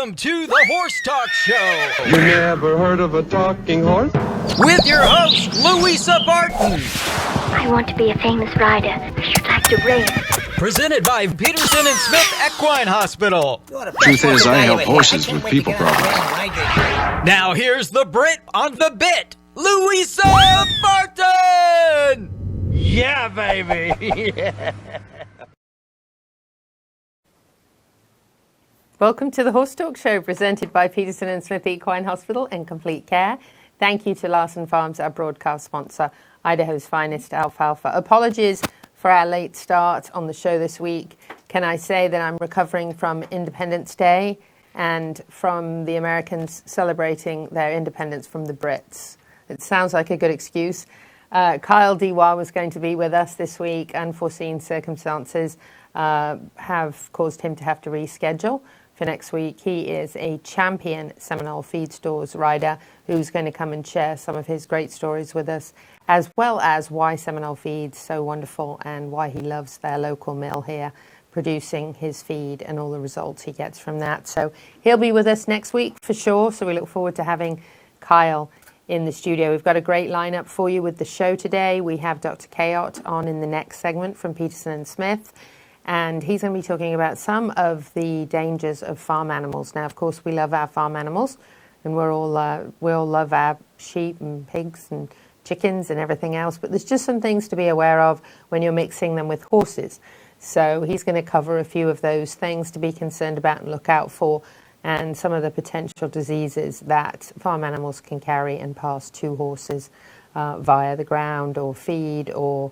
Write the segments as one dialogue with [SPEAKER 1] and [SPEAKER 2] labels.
[SPEAKER 1] Welcome to the Horse Talk Show.
[SPEAKER 2] You never heard of a talking horse?
[SPEAKER 1] With your host, Louisa Barton.
[SPEAKER 3] I want to be a famous rider. I should like to race.
[SPEAKER 1] Presented by Peterson and Smith Equine Hospital.
[SPEAKER 4] Truth is, I help horses with people problems.
[SPEAKER 1] Now here's the Brit on the bit, Louisa Barton.
[SPEAKER 5] Yeah, baby. Yeah.
[SPEAKER 6] Welcome to the Horse Talk Show, presented by Peterson and Smith Equine Hospital and Complete Care. Thank you to Larson Farms, our broadcast sponsor, Idaho's finest alfalfa. Apologies for our late start on the show this week. Can I say that I'm recovering from Independence Day and from the Americans celebrating their independence from the Brits? It sounds like a good excuse. Kyle Diwa was going to be with us this week. Unforeseen circumstances have caused him to have to reschedule for next week. He is a champion Seminole Feed Stores rider who's going to come and share some of his great stories with us, as well as why Seminole Feed's so wonderful and why he loves their local mill here producing his feed and all the results he gets from that. So he'll be with us next week for sure. So we look forward to having Kyle in the studio. We've got a great lineup for you with the show today. We have Dr. Cayot on in the next segment from Peterson and Smith. And he's going to be talking about some of the dangers of farm animals. Now, of course, we love our farm animals, and we all love our sheep and pigs and chickens and everything else. But there's just some things to be aware of when you're mixing them with horses. So he's going to cover a few of those things to be concerned about and look out for, and some of the potential diseases that farm animals can carry and pass to horses via the ground or feed or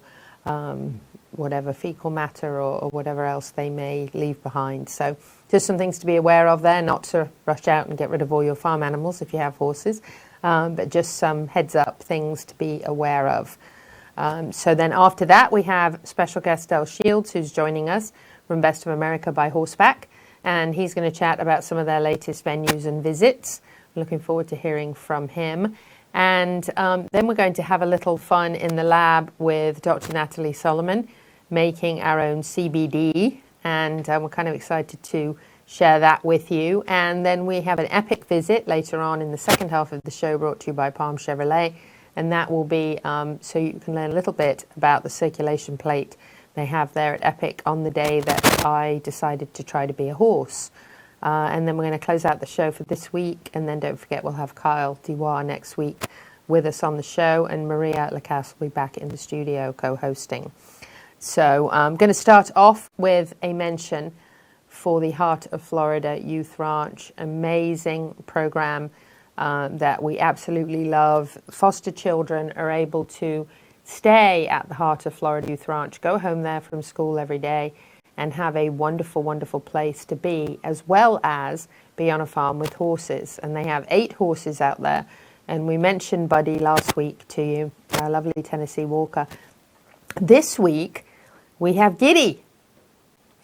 [SPEAKER 6] whatever fecal matter or whatever else they may leave behind. So just some things to be aware of there, not to rush out and get rid of all your farm animals if you have horses, but just some heads up things to be aware of. So then after that, we have special guest Del Shields, who's joining us from Best of America by Horseback, and he's going to chat about some of their latest venues and visits. Looking forward to hearing from him. And then we're going to have a little fun in the lab with Dr. Natalie Solomon, making our own CBD, and we're kind of excited to share that with you. And then we have an epic visit later on in the second half of the show, brought to you by Palm Chevrolet, and that will be so you can learn a little bit about the circulation plate they have there at Epic on the day that I decided to try to be a horse. And then we're going to close out the show for this week, and then don't forget we'll have Kyle Diwa next week with us on the show, and Maria Lacasse will be back in the studio co-hosting. So I'm going to start off with a mention for the Heart of Florida Youth Ranch. Amazing program that we absolutely love. Foster children are able to stay at the Heart of Florida Youth Ranch, go home there from school every day, and have a wonderful, wonderful place to be, as well as be on a farm with horses. And they have 8 horses out there. And we mentioned Buddy last week to you, our lovely Tennessee Walker. This week, we have Giddy,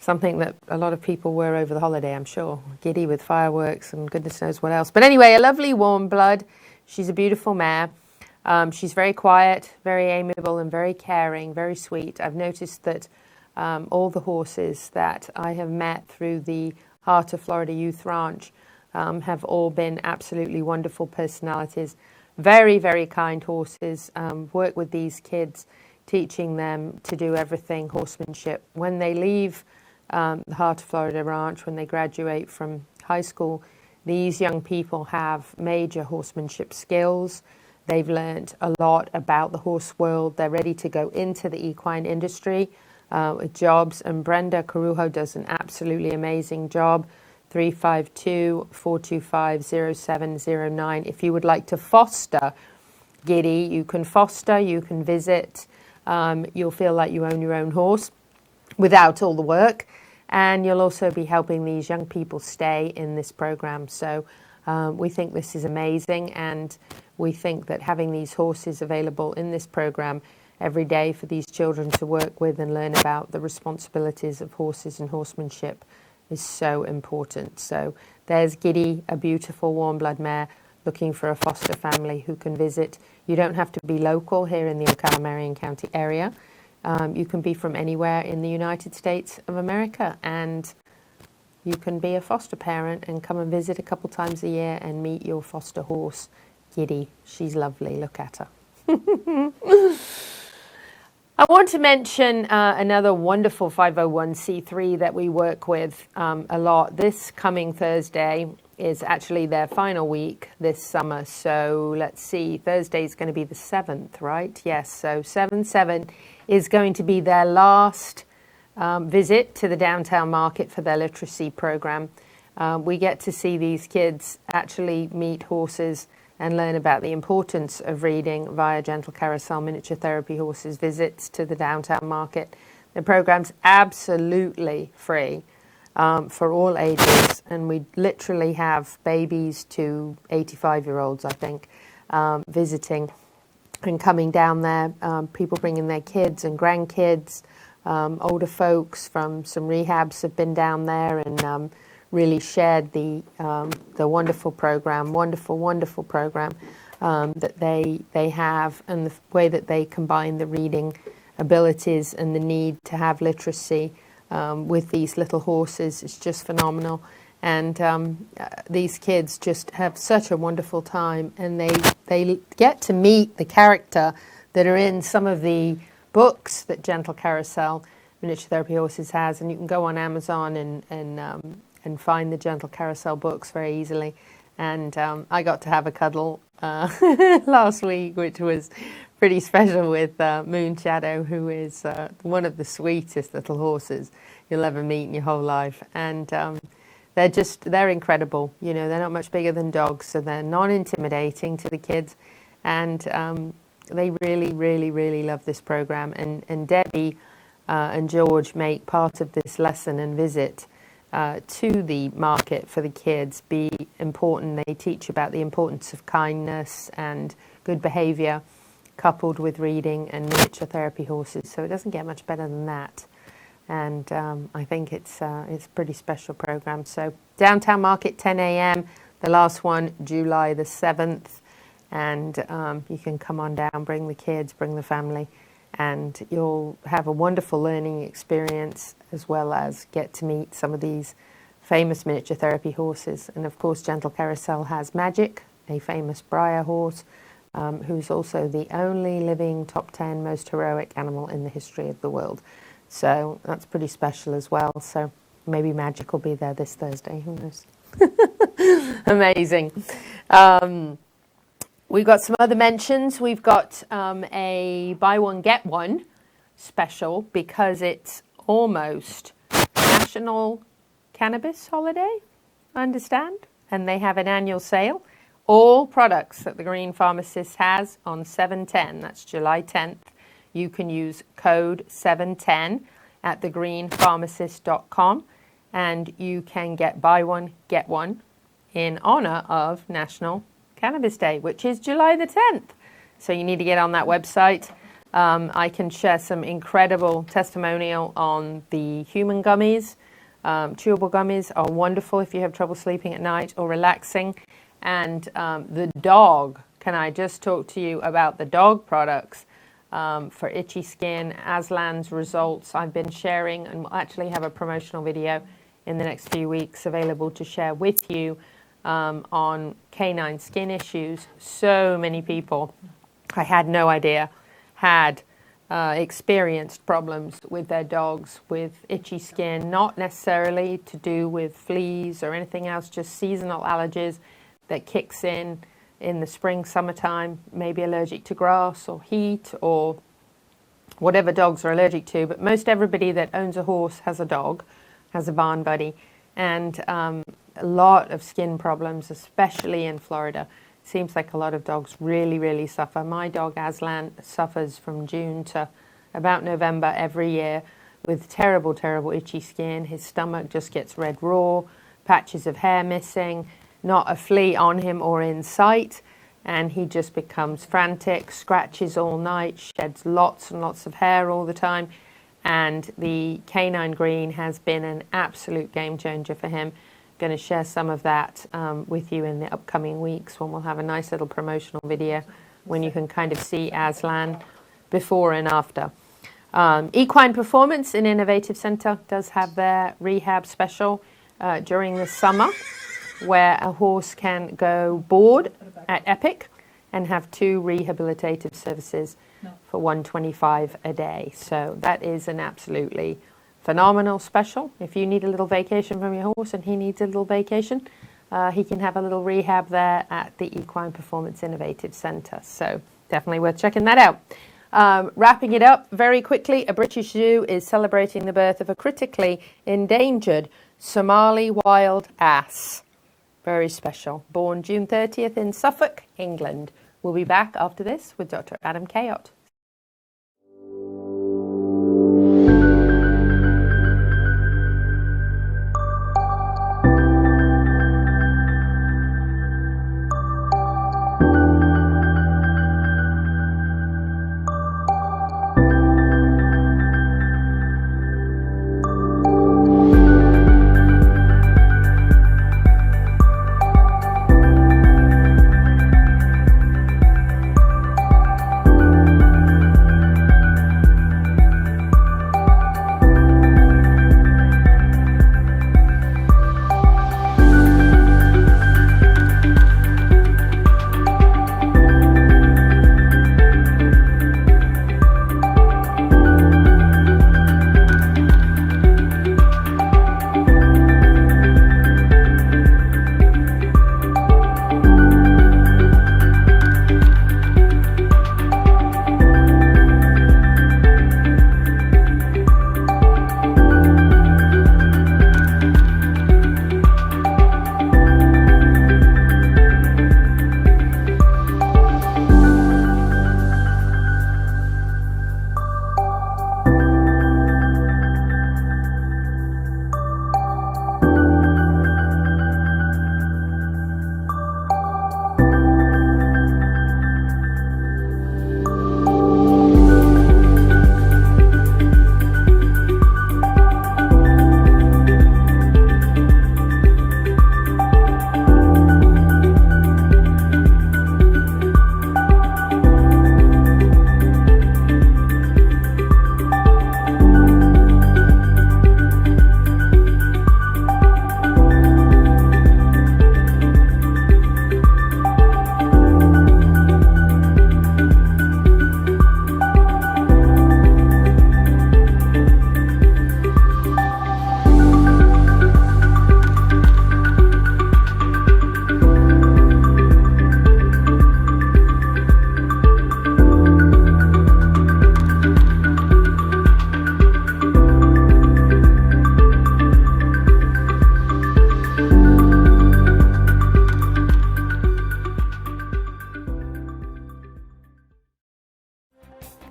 [SPEAKER 6] something that a lot of people were over the holiday, I'm sure. Giddy with fireworks and goodness knows what else. But anyway, a lovely warm blood. She's a beautiful mare. She's very quiet, very amiable, and very caring, very sweet. I've noticed that all the horses that I have met through the Heart of Florida Youth Ranch have all been absolutely wonderful personalities. Very, very kind horses. Work with these kids, teaching them to do everything horsemanship. When they leave the Heart of Florida Ranch, when they graduate from high school, these young people have major horsemanship skills. They've learned a lot about the horse world. They're ready to go into the equine industry with jobs. And Brenda Carujo does an absolutely amazing job. 352-425-0709. If you would like to foster Giddy, you can foster, you can visit. You'll feel like you own your own horse without all the work. And you'll also be helping these young people stay in this program. So we think this is amazing. And we think that having these horses available in this program every day for these children to work with and learn about the responsibilities of horses and horsemanship is so important. So there's Giddy, a beautiful warm blood mare looking for a foster family who can visit. You don't have to be local here in the Ocala, Marion County area. You can be from anywhere in the United States of America, and you can be a foster parent and come and visit a couple times a year and meet your foster horse, Giddy. She's lovely. Look at her. I want to mention another wonderful 501c3 that we work with a lot. This coming Thursday is actually their final week this summer. So let's see, Thursday is going to be the 7th, right? Yes, so 7/7 is going to be their last visit to the downtown market for their literacy program. We get to see these kids actually meet horses and learn about the importance of reading via Gentle Carousel Miniature Therapy Horses visits to the downtown market. The program's absolutely free for all ages, and we literally have babies to 85-year-olds, I think, visiting and coming down there. People bringing their kids and grandkids. Older folks from some rehabs have been down there and really shared the wonderful program, wonderful program that they have, and the way that they combine the reading abilities and the need to have literacy with these little horses is just phenomenal. And these kids just have such a wonderful time, and they get to meet the character that are in some of the books that Gentle Carousel Miniature Therapy Horses has, and you can go on Amazon and find the Gentle Carousel books very easily. And I got to have a cuddle last week, which was pretty special, with Moon Shadow, who is one of the sweetest little horses you'll ever meet in your whole life. And they're incredible. You know, they're not much bigger than dogs, so they're non-intimidating to the kids. And they really love this program. And Debbie and George make part of this lesson and visit to the market for the kids be important. They teach about the importance of kindness and good behavior coupled with reading and miniature therapy horses. So it doesn't get much better than that. And I think it's a pretty special program. So Downtown Market, 10 a.m. The last one, July the 7th. And you can come on down, bring the kids, bring the family, and you'll have a wonderful learning experience, as well as get to meet some of these famous miniature therapy horses. And of course, Gentle Carousel has Magic, a famous Breyer horse, who's also the only living top 10 most heroic animal in the history of the world. So that's pretty special as well. So maybe Magic will be there this Thursday, who knows? Amazing. We've got some other mentions. We've got a buy one, get one special because it's almost National Cannabis Holiday, I understand. And they have an annual sale. All products that the Greene Pharmacist has on 7/10, that's July 10th, you can use code 710 at thegreenepharmacist.com, and you can get buy one, get one in honor of National Cannabis Day, which is July the 10th. So you need to get on that website. I can share some incredible testimonial on the human gummies. Chewable gummies are wonderful if you have trouble sleeping at night or relaxing. And the dog, can I just talk to you about the dog products for itchy skin? Aslan's results I've been sharing, and we'll actually have a promotional video in the next few weeks available to share with you on canine skin issues. So many people, I had no idea, had experienced problems with their dogs with itchy skin, not necessarily to do with fleas or anything else, just seasonal allergies that kicks in the spring, summertime, maybe allergic to grass or heat or whatever dogs are allergic to. But most everybody that owns a horse has a dog, has a barn buddy, and a lot of skin problems, especially in Florida. Seems like a lot of dogs really suffer. My dog Aslan suffers from June to about November every year with terrible itchy skin. His stomach just gets red raw, patches of hair missing, not a flea on him or in sight, and he just becomes frantic, scratches all night, sheds lots and lots of hair all the time. And the Canine Green has been an absolute game changer for him. Going to share some of that with you in the upcoming weeks, when we'll have a nice little promotional video when you can kind of see Aslan before and after. Equine Performance in Innovative Center does have their rehab special. during the summer, where a horse can go board at Epic and have 2 rehabilitative services for $125 a day. So that is an absolutely phenomenal special. If you need a little vacation from your horse and he needs a little vacation, he can have a little rehab there at the Equine Performance Innovative Centre. So definitely worth checking that out. Wrapping it up very quickly, a British zoo is celebrating the birth of a critically endangered Somali wild ass. Very special. Born June 30th in Suffolk, England. We'll be back after this with Dr. Adam Cayot.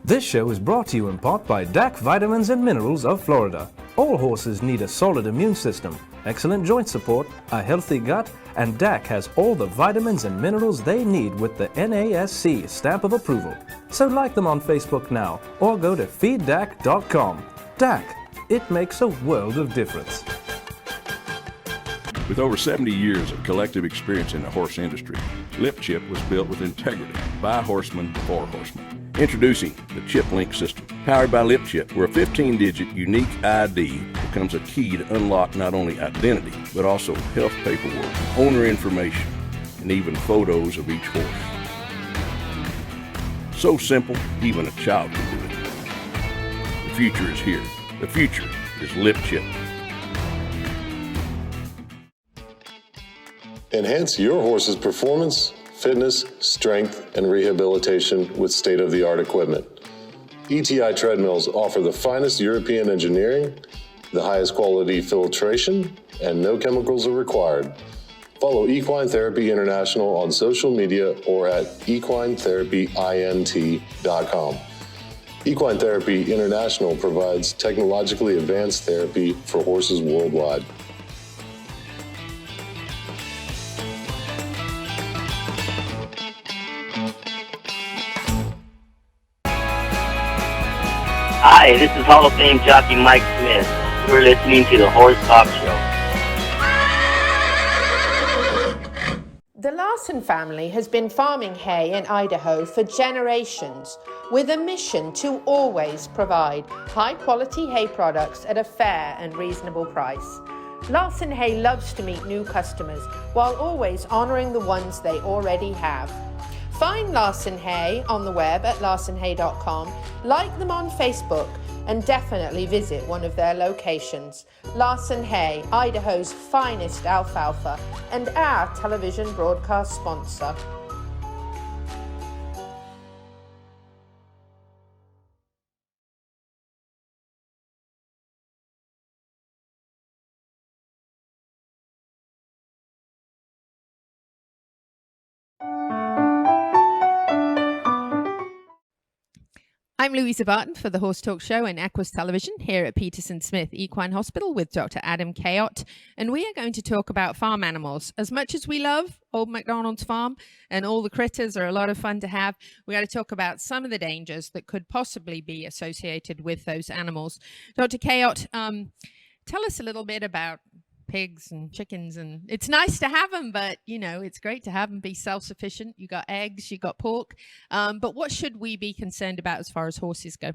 [SPEAKER 7] This show is brought to you in part by DAC Vitamins and Minerals of Florida. All horses need a solid immune system, excellent joint support, a healthy gut, and DAC has all the vitamins and minerals they need with the NASC stamp of approval. So like them on Facebook now or go to feeddac.com. DAC, it makes a world of difference.
[SPEAKER 8] With over 70 years of collective experience in the horse industry, Lip Chip was built with integrity by horsemen for horsemen. Introducing the Chip Link system, powered by Lip Chip, where a 15-digit unique ID becomes a key to unlock not only identity, but also health paperwork, owner information, and even photos of each horse. So simple, even a child can do it. The future is here. The future is Lip Chip.
[SPEAKER 9] Enhance your horse's performance, fitness, strength, and rehabilitation with state-of-the-art equipment. ETI treadmills offer the finest European engineering, the highest quality filtration, and no chemicals are required. Follow Equine Therapy International on social media or at equinetherapyint.com. Equine Therapy International provides technologically advanced therapy for horses worldwide.
[SPEAKER 10] Hi, this is Hall of Fame jockey Mike Smith. You're listening to the Horse Talk Show.
[SPEAKER 6] The Larson family has been farming hay in Idaho for generations with a mission to always provide high-quality hay products at a fair and reasonable price. Larson Hay loves to meet new customers while always honouring the ones they already have. Find Larson Hay on the web at larsonhay.com, like them on Facebook, and definitely visit one of their locations. Larson Hay, Idaho's finest alfalfa, and our television broadcast sponsor. I'm Louisa Barton for the Horse Talk Show and Equus Television here at Peterson Smith Equine Hospital with Dr. Adam Cayot, and we are going to talk about farm animals. As much as we love Old MacDonald's farm and all the critters are a lot of fun to have, we got to talk about some of the dangers that could possibly be associated with those animals. Dr. Cayot, tell us a little bit about pigs and chickens, and it's nice to have them, but you know, it's great to have them be self-sufficient. You got eggs, you got pork, but what should we be concerned about as far as horses go?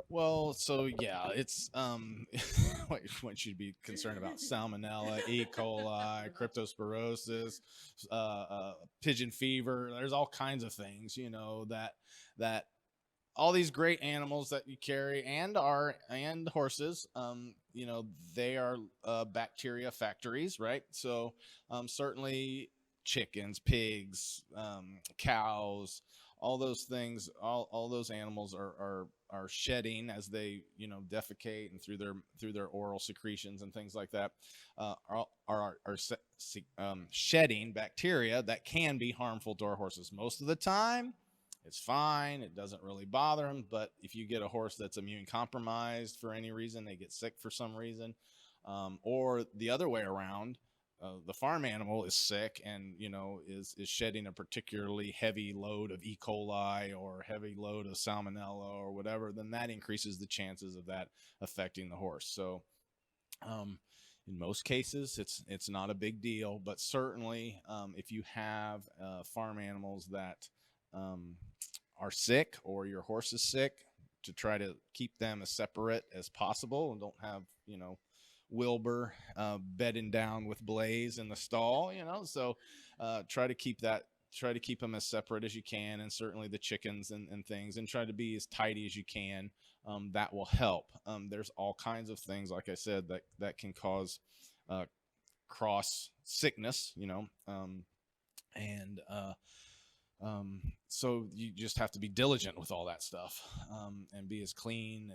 [SPEAKER 11] Well, so yeah, it's what you'd be concerned about: salmonella, E. coli, cryptosporosis, pigeon fever. There's all kinds of things, you know, that all these great animals that you carry and horses, you know, they are bacteria factories, right? So certainly chickens, pigs, cows, all those things, all those animals are shedding as they, you know, defecate, and through their oral secretions and things like that, are shedding bacteria that can be harmful to our horses. Most of the time it's fine, it doesn't really bother them, but if you get a horse that's immune compromised for any reason, they get sick for some reason, or the other way around, the farm animal is sick and, you know, is shedding a particularly heavy load of E. coli or heavy load of salmonella or whatever, then that increases the chances of that affecting the horse. So in most cases, it's not a big deal, but certainly if you have farm animals that are sick, or your horse is sick, to try to keep them as separate as possible and don't have, you know, Wilbur bedding down with Blaze in the stall, you know. So try to keep them as separate as you can, and certainly the chickens and things, and try to be as tidy as you can. That will help. There's all kinds of things, like I said, that can cause cross sickness, you know, so you just have to be diligent with all that stuff, and be as clean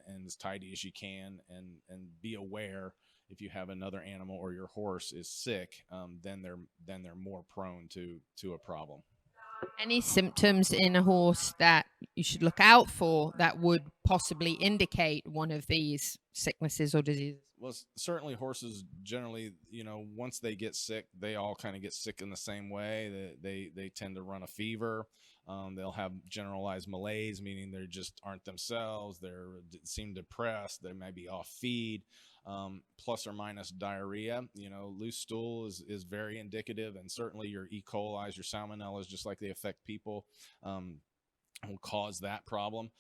[SPEAKER 11] and as tidy as you can, and be aware if you have another animal or your horse is sick, then they're more prone to a problem.
[SPEAKER 6] Any symptoms in a horse that you should look out for that would possibly indicate one of these sicknesses or diseases?
[SPEAKER 11] Well, certainly horses generally, you know, once they get sick, they all kind of get sick in the same way. They tend to run a fever. They'll have generalized malaise, meaning they just aren't themselves. They seem depressed. They may be off feed, plus or minus diarrhea. You know, loose stool is very indicative, and certainly your E. coli, your salmonellas, just like they affect people, will cause that problem.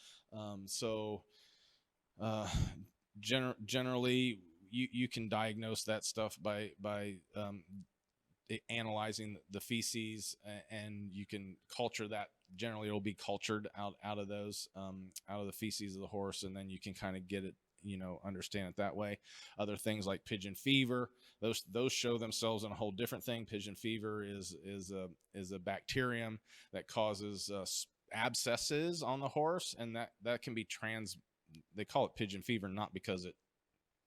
[SPEAKER 11] Generally, you can diagnose that stuff by analyzing the feces, and you can culture that. Generally, it'll be cultured out of those out of the feces of the horse, and then you can kind of get it, you know, understand it that way. Other things like pigeon fever, those show themselves in a whole different thing. Pigeon fever is a bacterium that causes abscesses on the horse, and that can be they call it pigeon fever not because it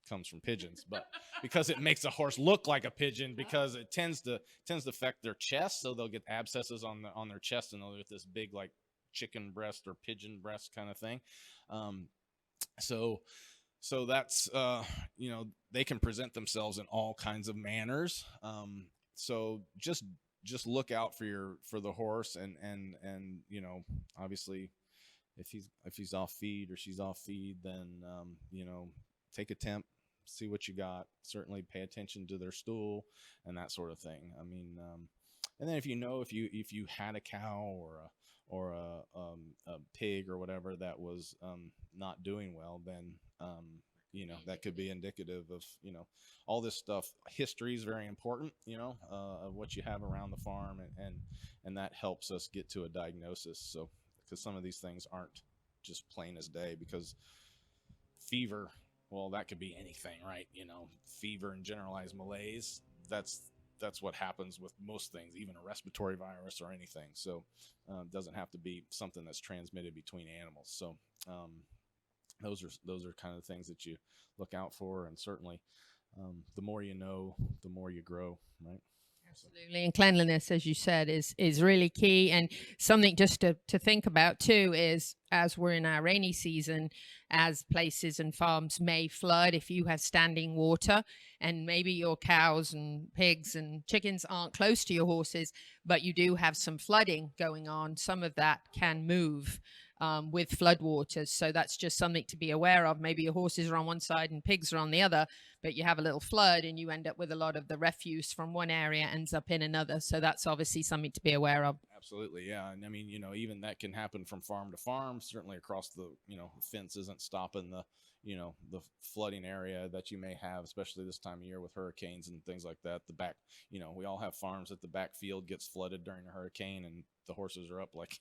[SPEAKER 11] comes from pigeons, but because it makes a horse look like a pigeon, because it tends to affect their chest, so they'll get abscesses on their chest, and they'll get this big like chicken breast or pigeon breast kind of thing. So that's you know, they can present themselves in all kinds of manners. So just look out for the horse, and you know, obviously if he's off feed or she's off feed, then you know, take a temp, see what you got. Certainly pay attention to their stool and that sort of thing. I mean, and then if you had a cow or a pig or whatever that was not doing well, then that could be indicative of, all this stuff. History is very important, of what you have around the farm, and that helps us get to a diagnosis. So, because some of these things aren't just plain as day, because fever, well, that could be anything, right? Fever and generalized malaise, that's what happens with most things, even a respiratory virus or anything. So it doesn't have to be something that's transmitted between animals. So those are kind of things that you look out for, and certainly the more you know, the more you grow, right?
[SPEAKER 6] Absolutely. And cleanliness, as you said, is really key. And something just to think about too is, as we're in our rainy season, as places and farms may flood, if you have standing water and maybe your cows and pigs and chickens aren't close to your horses, but you do have some flooding going on, some of that can move with floodwaters. So that's just something to be aware of. Maybe your horses are on one side and pigs are on the other, but you have a little flood and you end up with a lot of the refuse from one area ends up in another. So that's obviously something to be aware of.
[SPEAKER 11] Absolutely. Yeah. And I mean, even that can happen from farm to farm. Certainly across the, fence isn't stopping the, the flooding area that you may have, especially this time of year with hurricanes and things like that. The back, we all have farms that the back field gets flooded during a hurricane and the horses are up like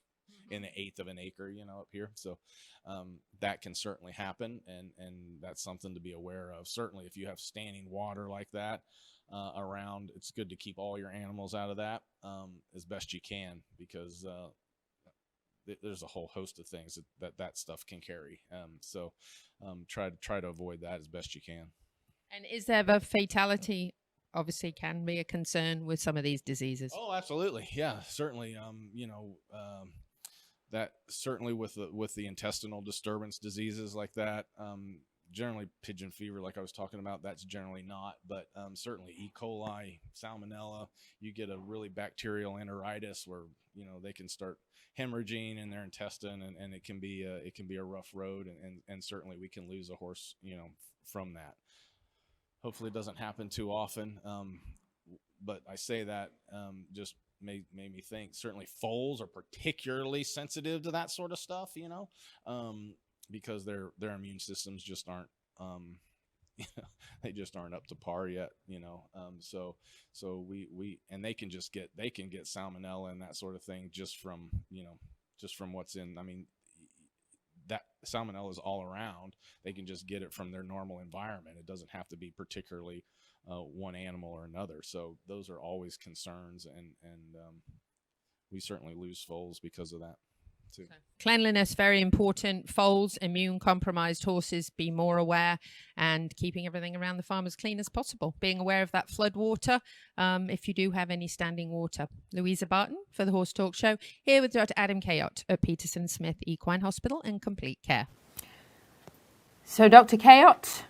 [SPEAKER 11] in the eighth of an acre, up here. So that can certainly happen. And that's something to be aware of. Certainly if you have standing water like that around, it's good to keep all your animals out of that as best you can, because there's a whole host of things that stuff can carry. So try to avoid that as best you can.
[SPEAKER 6] And is there a fatality? Obviously can be a concern with some of these diseases.
[SPEAKER 11] Oh, absolutely. Yeah, certainly. That certainly with the intestinal disturbance diseases like that, generally pigeon fever, like I was talking about, that's generally not, but certainly E. coli, salmonella, you get a really bacterial enteritis where, they can start hemorrhaging in their intestine, and it can be a rough road, and certainly we can lose a horse, from that. Hopefully it doesn't happen too often. But I say that just made me think, certainly foals are particularly sensitive to that sort of stuff, because their immune systems just aren't, they just aren't up to par yet, so and they can get salmonella and that sort of thing just from what's in. I mean, that salmonella is all around. They can just get it from their normal environment. It doesn't have to be particularly one animal or another. So those are always concerns, and we certainly lose foals because of that too.
[SPEAKER 6] Cleanliness, very important. Foals, immune compromised horses, be more aware, and keeping everything around the farm as clean as possible. Being aware of that flood water if you do have any standing water. Louisa Barton for the Horse Talk Show, here with Dr. Adam Cayot at Peterson Smith Equine Hospital and Complete Care. So Dr. Cayot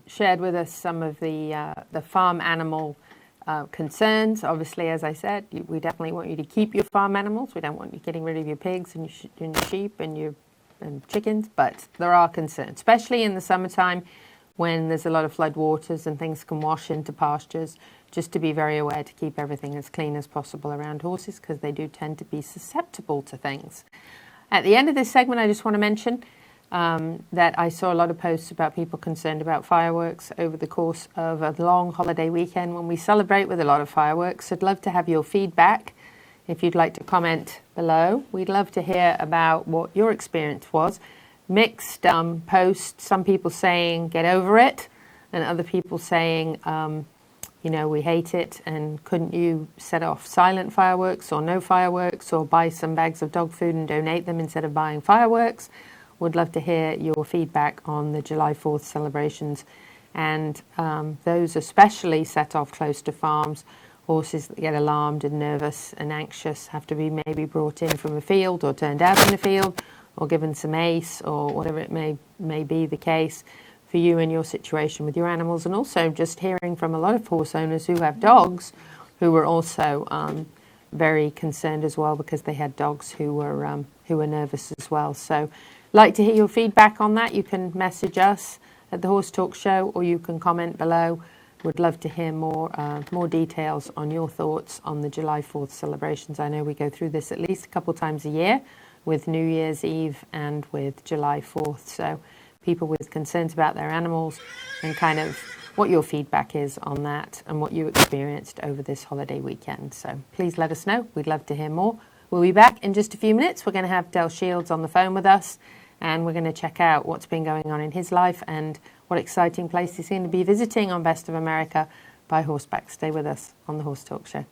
[SPEAKER 6] shared with us some of the farm animal concerns. Obviously, as I said, we definitely want you to keep your farm animals. We don't want you getting rid of your pigs and your sheep and your chickens, but there are concerns, especially in the summertime when there's a lot of flood waters and things can wash into pastures. Just to be very aware to keep everything as clean as possible around horses, because they do tend to be susceptible to things. At the end of this segment, I just want to mention that I saw a lot of posts about people concerned about fireworks over the course of a long holiday weekend when we celebrate with a lot of fireworks. I'd love to have your feedback. If you'd like to comment below, we'd love to hear about what your experience was. Mixed posts, some people saying get over it, and other people saying we hate it, and couldn't you set off silent fireworks or no fireworks, or buy some bags of dog food and donate them instead of buying fireworks. Would love to hear your feedback on the July 4th celebrations, and those especially set off close to farms. Horses that get alarmed and nervous and anxious have to be maybe brought in from a field or turned out in the field or given some ACE or whatever it may be the case for you and your situation with your animals. And also just hearing from a lot of horse owners who have dogs who were also very concerned as well, because they had dogs who were nervous as well. So like to hear your feedback on that. You can message us at the Horse Talk Show, or you can comment below. Would love to hear more details on your thoughts on the July 4th celebrations. I know we go through this at least a couple times a year, with New Year's Eve and with July 4th. So people with concerns about their animals, and kind of what your feedback is on that and what you experienced over this holiday weekend. So please let us know. We'd love to hear more. We'll be back in just a few minutes. We're going to have Del Shields on the phone with us, and we're going to check out what's been going on in his life and what exciting place he's going to be visiting on Best of America by Horseback. Stay with us on the Horse Talk Show.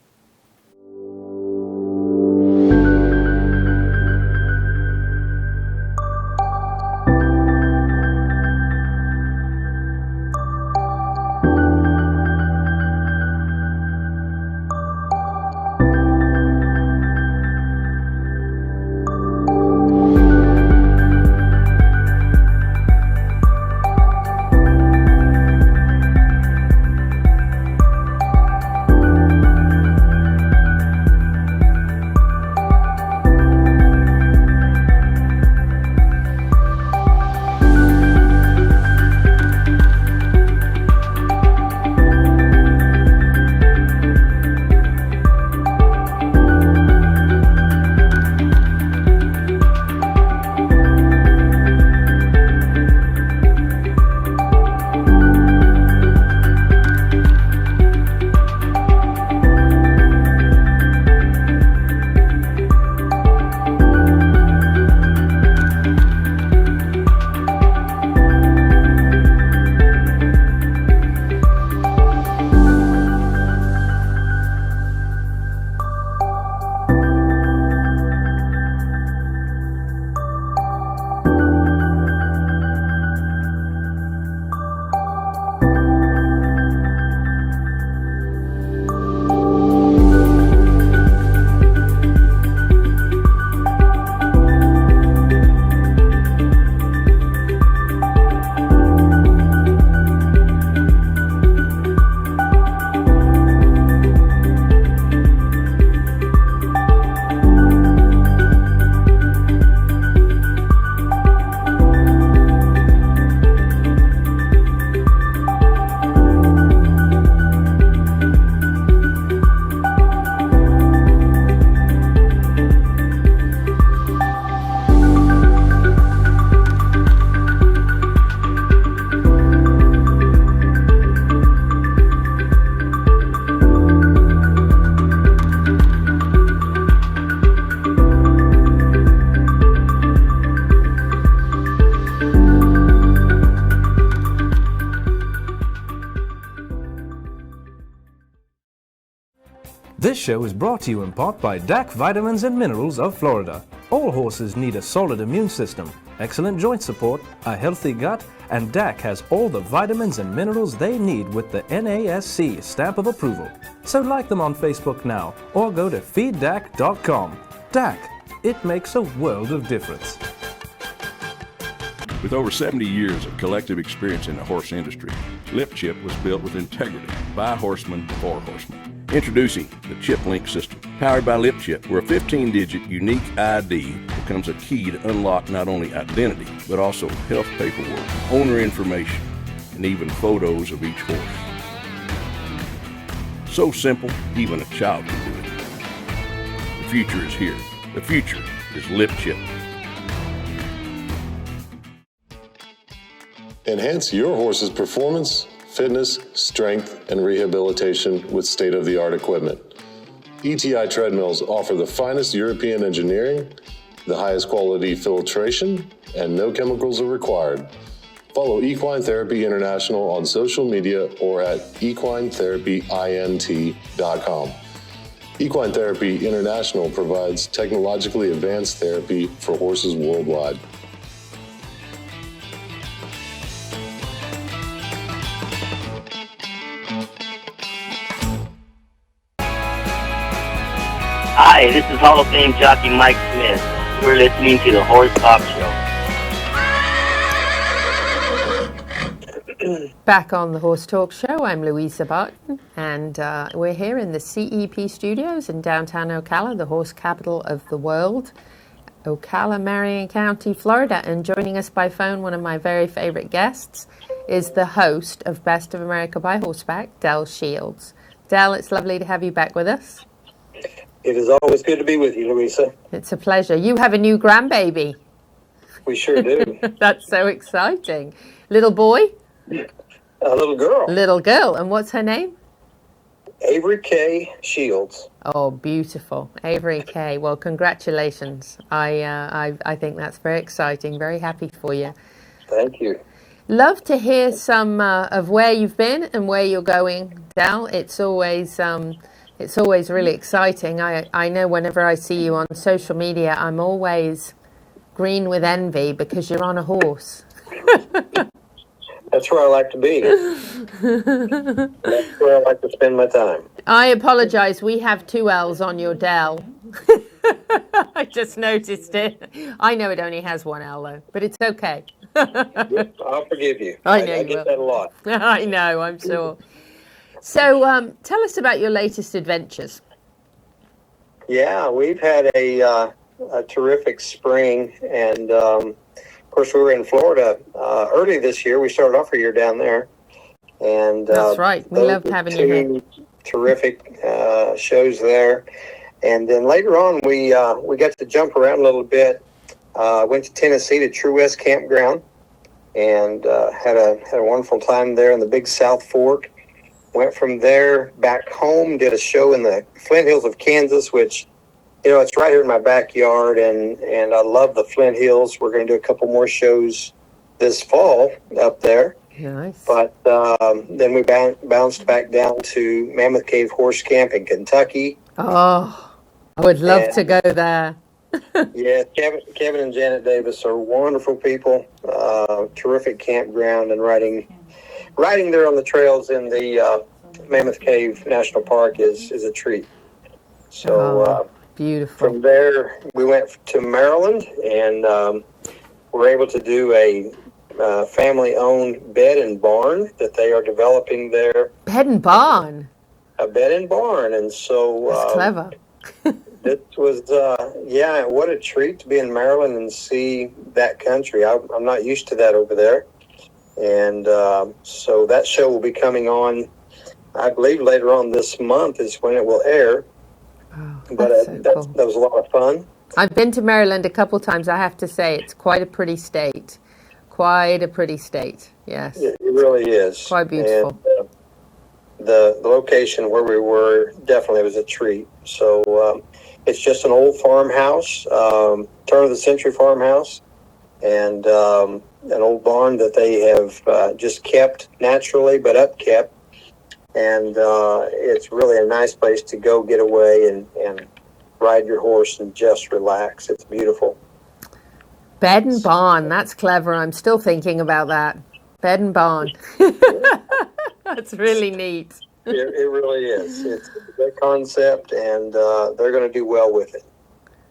[SPEAKER 7] This show is brought to you in part by DAC Vitamins and Minerals of Florida. All horses need a solid immune system, excellent joint support, a healthy gut, and DAC has all the vitamins and minerals they need with the NASC stamp of approval. So like them on Facebook now or go to feeddac.com. DAC, it makes a world of difference.
[SPEAKER 8] With over 70 years of collective experience in the horse industry, Lip Chip was built with integrity by horsemen for horsemen. Introducing the Chip Link system. Powered by Lip Chip, where a 15-digit unique ID becomes a key to unlock not only identity, but also health paperwork, owner information, and even photos of each horse. So simple, even a child can do it. The future is here. The future is Lip Chip.
[SPEAKER 9] Enhance your horse's performance, fitness, strength, and rehabilitation with state-of-the-art equipment. ETI treadmills offer the finest European engineering, the highest quality filtration, and no chemicals are required. Follow Equine Therapy International on social media or at equinetherapyint.com. Equine Therapy International provides technologically advanced therapy for horses worldwide.
[SPEAKER 10] Hi, this is Hall of Fame jockey Mike Smith. You're listening to the Horse Talk Show.
[SPEAKER 6] Back on the Horse Talk Show, I'm Louisa Barton, and we're here in the CEP studios in downtown Ocala, the horse capital of the world, Ocala, Marion County, Florida. And joining us by phone, one of my very favorite guests, is the host of Best of America by Horseback, Del Shields. Del, it's lovely to have you back with us.
[SPEAKER 12] It is always good to be with you, Louisa.
[SPEAKER 6] It's a pleasure. You have a new grandbaby.
[SPEAKER 12] We sure do.
[SPEAKER 6] That's so exciting. Little boy?
[SPEAKER 12] A little girl.
[SPEAKER 6] Little girl. And what's her name?
[SPEAKER 12] Avery K. Shields.
[SPEAKER 6] Oh, beautiful. Avery K. Well, congratulations. I think that's very exciting. Very happy for you.
[SPEAKER 12] Thank you.
[SPEAKER 6] Love to hear some of where you've been and where you're going, Dal. It's always really exciting. I know whenever I see you on social media, I'm always green with envy because you're on a horse.
[SPEAKER 12] That's where I like to be. That's where I like to spend my time.
[SPEAKER 6] I apologize. We have 2 L's on your Dell. I just noticed it. I know it only has 1 L though, but it's okay.
[SPEAKER 12] I'll forgive you.
[SPEAKER 6] I know
[SPEAKER 12] I get that a lot.
[SPEAKER 6] I know, I'm sure. So tell us about your latest adventures.
[SPEAKER 12] Yeah, we've had a terrific spring, and of course we were in Florida early this year. We started off our year down there, and
[SPEAKER 6] that's right. We loved having you here.
[SPEAKER 12] Terrific shows there, and then later on we got to jump around a little bit. Went to Tennessee to True West Campground, and had a wonderful time there in the Big South Fork. Went from there back home, did a show in the Flint Hills of Kansas, which, you know, it's right here in my backyard, and I love the Flint Hills. We're going to do a couple more shows this fall up there.
[SPEAKER 6] Nice.
[SPEAKER 12] But then we bounced back down to Mammoth Cave Horse Camp in Kentucky.
[SPEAKER 6] Oh, I would love to go there.
[SPEAKER 12] Yeah, Kevin and Janet Davis are wonderful people. Terrific campground, and riding there on the trails in the Mammoth Cave National Park is a treat. So
[SPEAKER 6] beautiful.
[SPEAKER 12] From there, we went to Maryland, and were able to do a family-owned bed and barn that they are developing there.
[SPEAKER 6] Bed and barn?
[SPEAKER 12] A bed and barn, and so...
[SPEAKER 6] That's clever.
[SPEAKER 12] It was, what a treat to be in Maryland and see that country. I'm not used to that over there. And so that show will be coming on, I believe, later on this month is when it will air.
[SPEAKER 6] Oh,
[SPEAKER 12] but
[SPEAKER 6] cool.
[SPEAKER 12] That was a lot of fun.
[SPEAKER 6] I've been to Maryland a couple times. I have to say, it's quite a pretty state. Quite a pretty state, yes.
[SPEAKER 12] It really is.
[SPEAKER 6] Quite beautiful.
[SPEAKER 12] And, the location where we were definitely was a treat. So it's just an old farmhouse, turn of the century farmhouse, and an old barn that they have just kept naturally but upkept. And it's really a nice place to go get away and ride your horse and just relax. It's beautiful.
[SPEAKER 6] Bed and barn, that's clever. I'm still thinking about that. Bed and barn. That's really neat.
[SPEAKER 12] It really is. It's a great concept, and they're going to do well with it.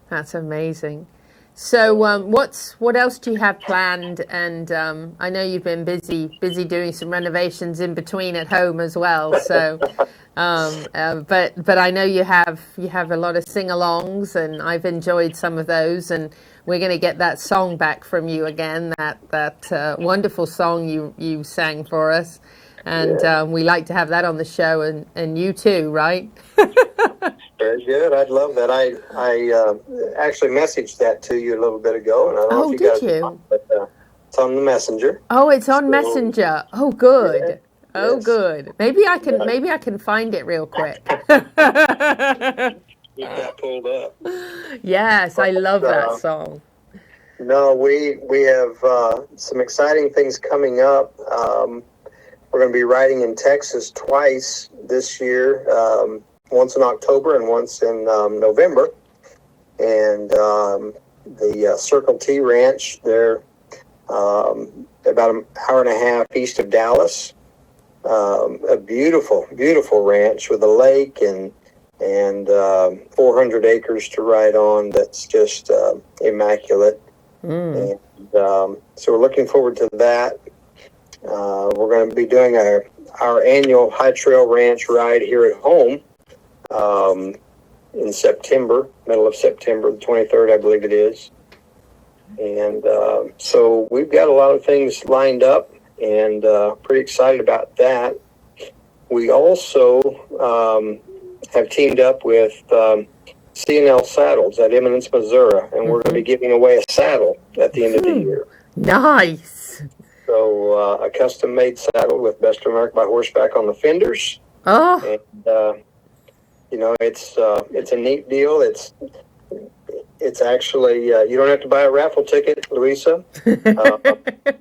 [SPEAKER 6] That's amazing. So what else do you have planned? And I know you've been busy doing some renovations in between at home as well. So, but I know you have a lot of sing-alongs, and I've enjoyed some of those. And we're going to get that song back from you again. That wonderful song you sang for us, and we like to have that on the show, and you too, right?
[SPEAKER 12] Very good. I'd love that. I actually messaged that to you a little bit ago, and I don't know if you got it, but it's on the messenger.
[SPEAKER 6] Oh, it's on Messenger. Oh, good.
[SPEAKER 12] Yeah,
[SPEAKER 6] oh,
[SPEAKER 12] yes.
[SPEAKER 6] good. Maybe I can find it real quick.
[SPEAKER 12] Keep that pulled up.
[SPEAKER 6] Yes, I love that song.
[SPEAKER 12] No, we have some exciting things coming up. We're going to be riding in Texas twice this year. Once in October and once in November. And the Circle T Ranch, they're about an hour and a half east of Dallas. A beautiful, beautiful ranch with a lake and 400 acres to ride on. That's just immaculate. And so we're looking forward to that. We're going to be doing our annual High Trail Ranch ride here at home. In September, middle of September, the 23rd, I believe it is. And so we've got a lot of things lined up, and pretty excited about that. We also have teamed up with C&L Saddles at Eminence, Missouri, and we're going to be giving away a saddle at the end of the year.
[SPEAKER 6] Nice.
[SPEAKER 12] So a custom-made saddle with Best of America by Horseback on the fenders.
[SPEAKER 6] Oh.
[SPEAKER 12] And, it's a neat deal. It's actually, you don't have to buy a raffle ticket, Louisa.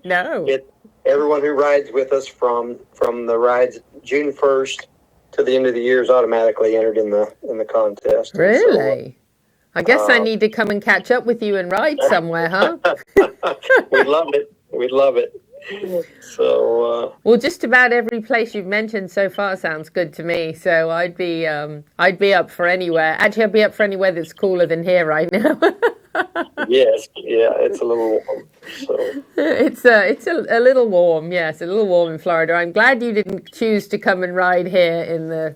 [SPEAKER 6] No.
[SPEAKER 12] Everyone who rides with us from the rides June 1st to the end of the year is automatically entered in the contest.
[SPEAKER 6] Really? I guess I need to come and catch up with you and ride somewhere, huh?
[SPEAKER 12] We'd love it. We'd love it. So.
[SPEAKER 6] Well, just about every place you've mentioned so far sounds good to me. So I'd be up for anywhere. Actually, I'd be up for anywhere that's cooler than here right now.
[SPEAKER 12] Yes, yeah, it's a little warm. So.
[SPEAKER 6] It's a little warm. Yes, a little warm in Florida. I'm glad you didn't choose to come and ride here in the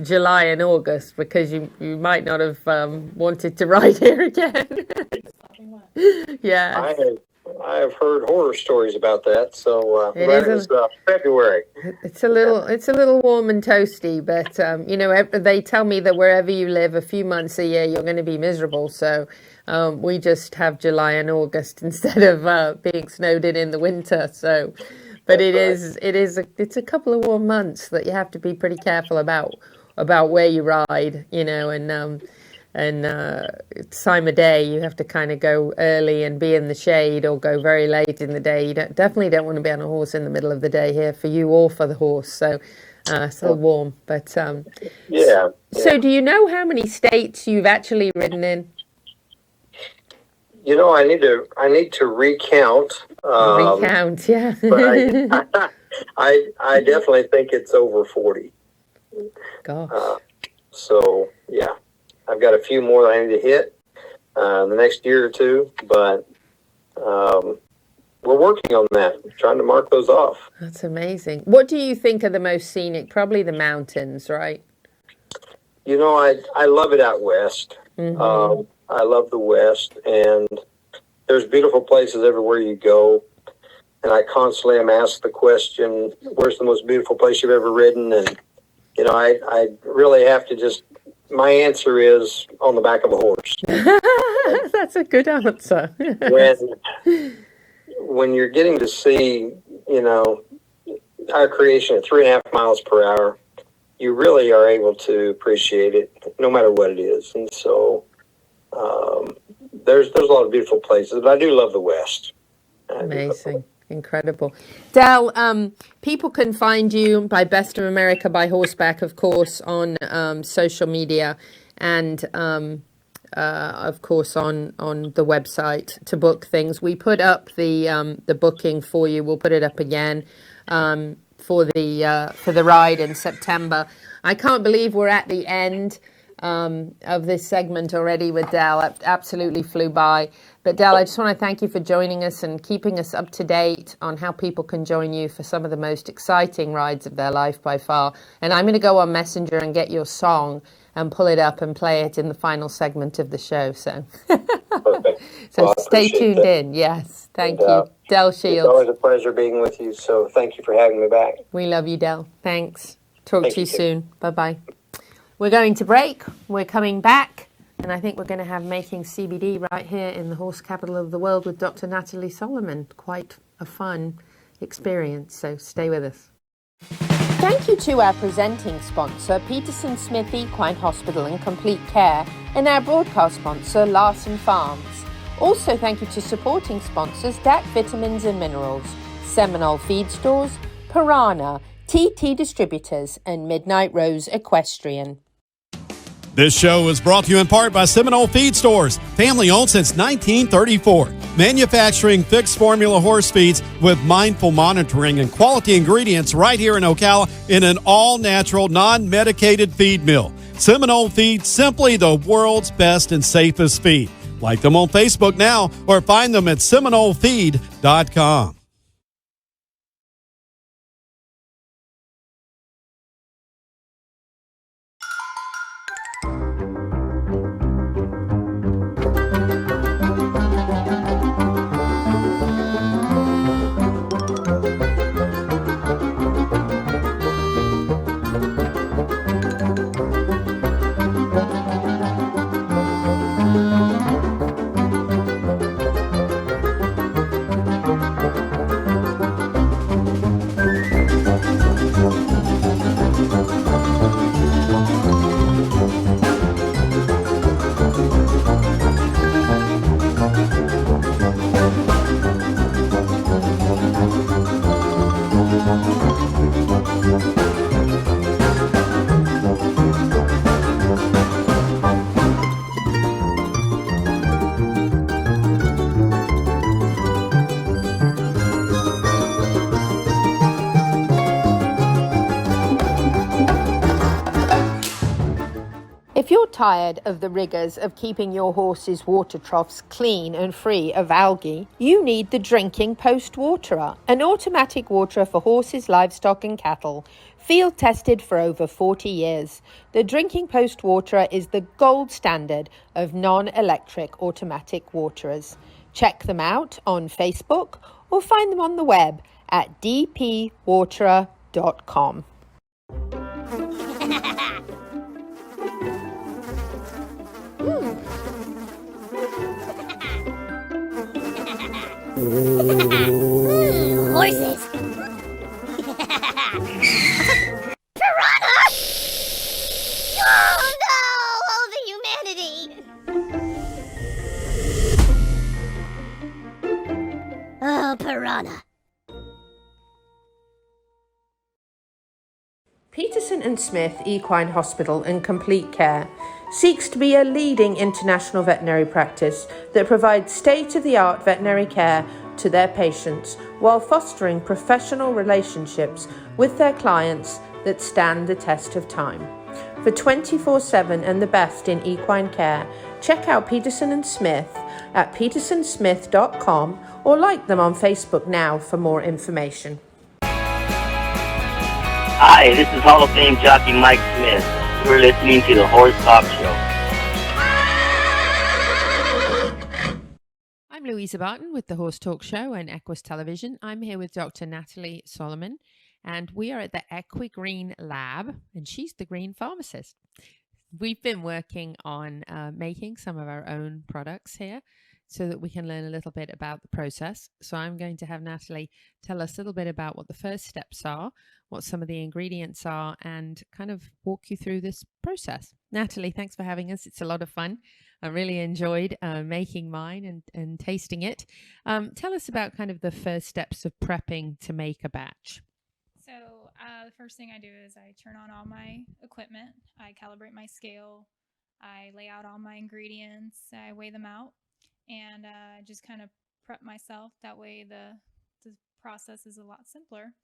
[SPEAKER 6] July and August, because you might not have wanted to ride here again. Yeah.
[SPEAKER 12] I have heard horror stories about that, so it's February.
[SPEAKER 6] It's a little warm and toasty, but they tell me that wherever you live, a few months a year you're going to be miserable. So we just have July and August instead of being snowed in the winter. So, but it's a couple of warm months that you have to be pretty careful about where you ride, and time of day, you have to kind of go early and be in the shade, or go very late in the day. You definitely don't want to be on a horse in the middle of the day here, for you or for the horse. So it's a little warm, but
[SPEAKER 12] yeah.
[SPEAKER 6] So do you know how many states you've actually ridden in?
[SPEAKER 12] I need to recount.
[SPEAKER 6] Recount, yeah.
[SPEAKER 12] But I definitely think it's over 40.
[SPEAKER 6] Gosh.
[SPEAKER 12] So yeah. I've got a few more that I need to hit the next year or two, but we're working on that, trying to mark those off.
[SPEAKER 6] That's amazing. What do you think are the most scenic? Probably the mountains, right?
[SPEAKER 12] I love it out west.
[SPEAKER 6] Mm-hmm.
[SPEAKER 12] I love the West, and there's beautiful places everywhere you go. And I constantly am asked the question, where's the most beautiful place you've ever ridden? And, I really have to just, my answer is on the back of a horse.
[SPEAKER 6] That's a good answer.
[SPEAKER 12] when you're getting to see, our creation at 3.5 miles per hour, you really are able to appreciate it no matter what it is. And so there's a lot of beautiful places, but I do love the West.
[SPEAKER 6] Amazing. Incredible. Del, people can find you by Best of America by Horseback, of course, on social media, and of course on the website to book things. We put up the booking for you. We'll put it up again for the ride in September. I can't believe we're at the end of this segment already with Del. It absolutely flew by. But Del, I just want to thank you for joining us and keeping us up to date on how people can join you for some of the most exciting rides of their life by far. And I'm going to go on Messenger and get your song and pull it up and play it in the final segment of the show. So, Stay tuned in. Yes, thank you. Del Shields.
[SPEAKER 12] It's always a pleasure being with you. So thank you for having me back.
[SPEAKER 6] We love you, Del. Thanks. Talk to you soon. Bye-bye. We're going to break. We're coming back. And I think we're going to have Making CBD right here in the horse capital of the world with Dr. Natalie Solomon. Quite a fun experience, so stay with us. Thank you to our presenting sponsor, Peterson Smith Equine Hospital and Complete Care, and our broadcast sponsor, Larson Farms. Also, thank you to supporting sponsors, DAC Vitamins and Minerals, Seminole Feed Stores, Piranha, TT Distributors, and Midnight Rose Equestrian.
[SPEAKER 13] This show is brought to you in part by Seminole Feed Stores, family owned since 1934. Manufacturing fixed formula horse feeds with mindful monitoring and quality ingredients right here in Ocala in an all-natural, non-medicated feed mill. Seminole Feed, simply the world's best and safest feed. Like them on Facebook now or find them at SeminoleFeed.com.
[SPEAKER 6] you're tired of the rigours of keeping your horse's water troughs clean and free of algae, you need the Drinking Post Waterer, an automatic waterer for horses, livestock and cattle. Field tested for over 40 years. The Drinking Post Waterer is the gold standard of non-electric automatic waterers. Check them out on Facebook or find them on the web at dpwaterer.com.
[SPEAKER 3] Horses. Piranha! Oh no! Oh, the humanity! Oh, piranha.
[SPEAKER 6] Peterson and Smith Equine Hospital and Complete Care seeks to be a leading international veterinary practice that provides state-of-the-art veterinary care to their patients while fostering professional relationships with their clients that stand the test of time. For 24/7 and the best in equine care, check out Peterson and Smith at petersonsmith.com or like them on Facebook now for more information.
[SPEAKER 10] Hi, this is Hall of Fame jockey Mike Smith. You're listening to the Horseback Show.
[SPEAKER 6] I'm Louisa Barton with the Horse Talk Show and Equus Television. I'm here with Dr. Natalie Solomon, and we are at the Greene Lab, and she's the Greene Pharmacist. We've been working on making some of our own products here so that we can learn a little bit about the process. So I'm going to have Natalie tell us a little bit about what the first steps are, what some of the ingredients are, and kind of walk you through this process. Natalie, thanks for having us. It's a lot of fun. I really enjoyed making mine and tasting it. Tell us about kind of the first steps of prepping to make a batch.
[SPEAKER 14] So the first thing I do is I turn on all my equipment. I calibrate my scale. I lay out all my ingredients. I weigh them out. And just kind of prep myself. That way the process is a lot simpler.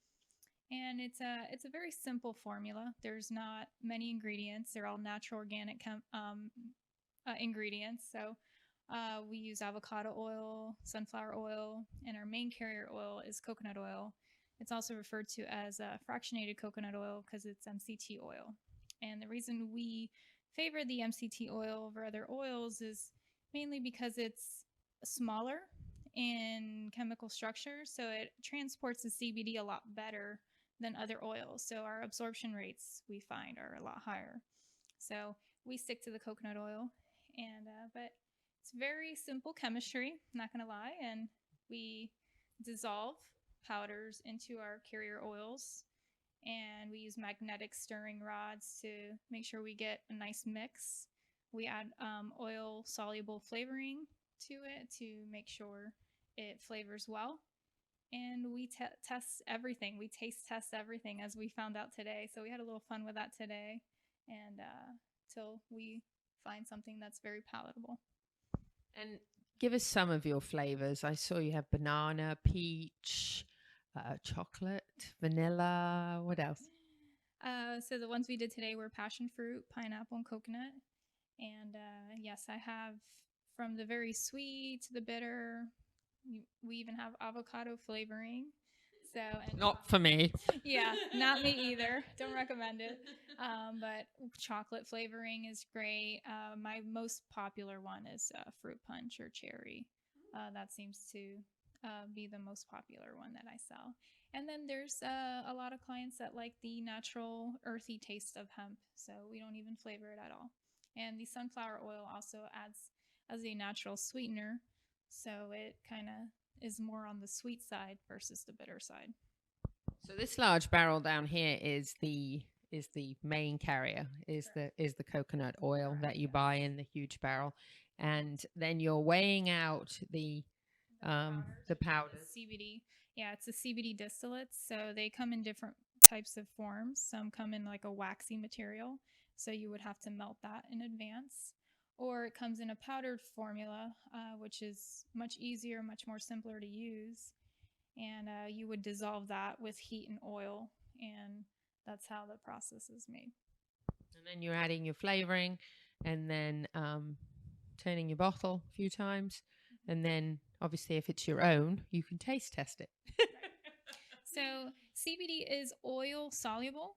[SPEAKER 14] And it's a very simple formula. There's not many ingredients. They're all natural organic ingredients. So we use avocado oil, sunflower oil, and our main carrier oil is coconut oil. It's also referred to as fractionated coconut oil because it's MCT oil. And the reason we favor the MCT oil over other oils is mainly because it's smaller in chemical structure, so it transports the CBD a lot better than other oils. So our absorption rates we find are a lot higher. So we stick to the coconut oil, and but it's very simple chemistry, not gonna lie, and we dissolve powders into our carrier oils, and we use magnetic stirring rods to make sure we get a nice mix. We add oil-soluble flavoring to it to make sure it flavors well. And we test everything. We taste test everything, as we found out today. So we had a little fun with that today, and till we find something that's very palatable.
[SPEAKER 6] And give us some of your flavors. I saw you have banana, peach, chocolate, vanilla. What else?
[SPEAKER 14] So the ones we did today were passion fruit, pineapple, and coconut. And yes, I have from the very sweet to the bitter. We even have avocado flavoring. So and
[SPEAKER 6] not for me.
[SPEAKER 14] Yeah, not me either. Don't recommend it. But chocolate flavoring is great. My most popular one is fruit punch or cherry. That seems to be the most popular one that I sell. And then there's a lot of clients that like the natural earthy taste of hemp. So we don't even flavor it at all. And the sunflower oil also adds as a natural sweetener, so it kind of is more on the sweet side versus the bitter side.
[SPEAKER 6] So this large barrel down here is the main carrier, is the coconut oil that you buy in the huge barrel, and then you're weighing out the powders.
[SPEAKER 14] CBD, yeah, it's a CBD distillate, so they come in different types of forms. Some come in like a waxy material, so you would have to melt that in advance. Or it comes in a powdered formula, which is much easier, much more simpler to use. And you would dissolve that with heat and oil, and that's how the process is made.
[SPEAKER 6] And then you're adding your flavoring, and then turning your bottle a few times, and then obviously if it's your own, you can taste test it.
[SPEAKER 14] So CBD is oil soluble.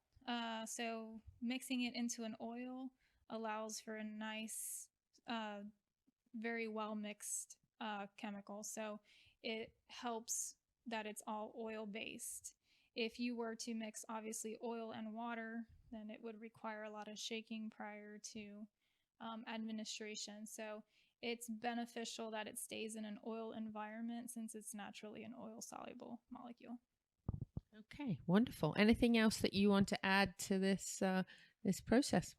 [SPEAKER 14] So mixing it into an oil allows for a nice, very well mixed chemical. So it helps that it's all oil based. If you were to mix obviously oil and water, then it would require a lot of shaking prior to administration. So it's beneficial that it stays in an oil environment since it's naturally an oil soluble molecule.
[SPEAKER 6] Okay, wonderful. Anything else that you want to add to this this process?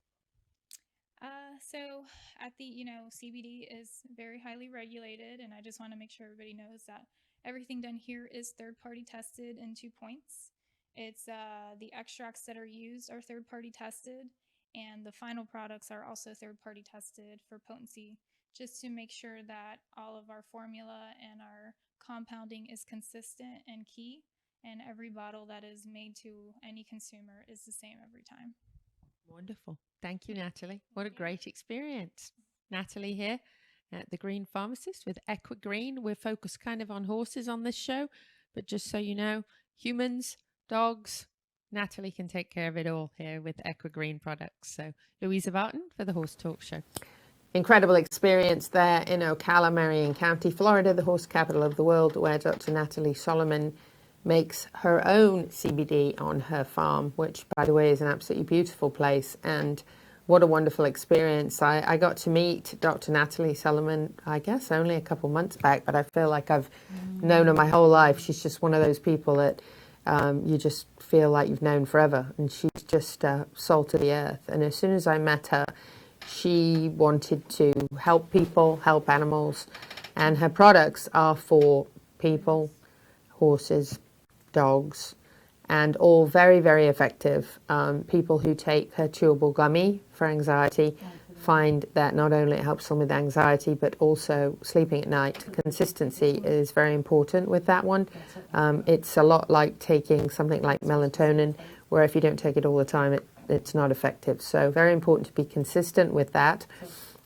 [SPEAKER 14] So at the, CBD is very highly regulated, and I just want to make sure everybody knows that everything done here is third-party tested in 2 points. It's the extracts that are used are third-party tested, and the final products are also third-party tested for potency, just to make sure that all of our formula and our compounding is consistent and key, and every bottle that is made to any consumer is the same every time.
[SPEAKER 6] Wonderful. Thank you, Natalie. What a great experience. Natalie here at the Greene Pharmacist with Equine. We're focused kind of on horses on this show, but just so you know, humans, dogs, Natalie can take care of it all here with Equine products. So Louisa Barton for the Horse Talk Show. Incredible experience there in Ocala, Marion County, Florida, the horse capital of the world, where Dr. Natalie Solomon makes her own CBD on her farm, which, by the way, is an absolutely beautiful place. And what a wonderful experience. I got to meet Dr. Natalie Solomon, I guess, only a couple months back, but I feel like I've known her my whole life. She's just one of those people that you just feel like you've known forever. And she's just salt of the earth. And as soon as I met her, she wanted to help people, help animals. And her products are for people, horses, dogs, and all very, very effective. People who take her chewable gummy for anxiety find that not only it helps them with anxiety, but also sleeping at night. Consistency is very important with that one. It's a lot like taking something like melatonin, where if you don't take it all the time, it's not effective. So very important to be consistent with that.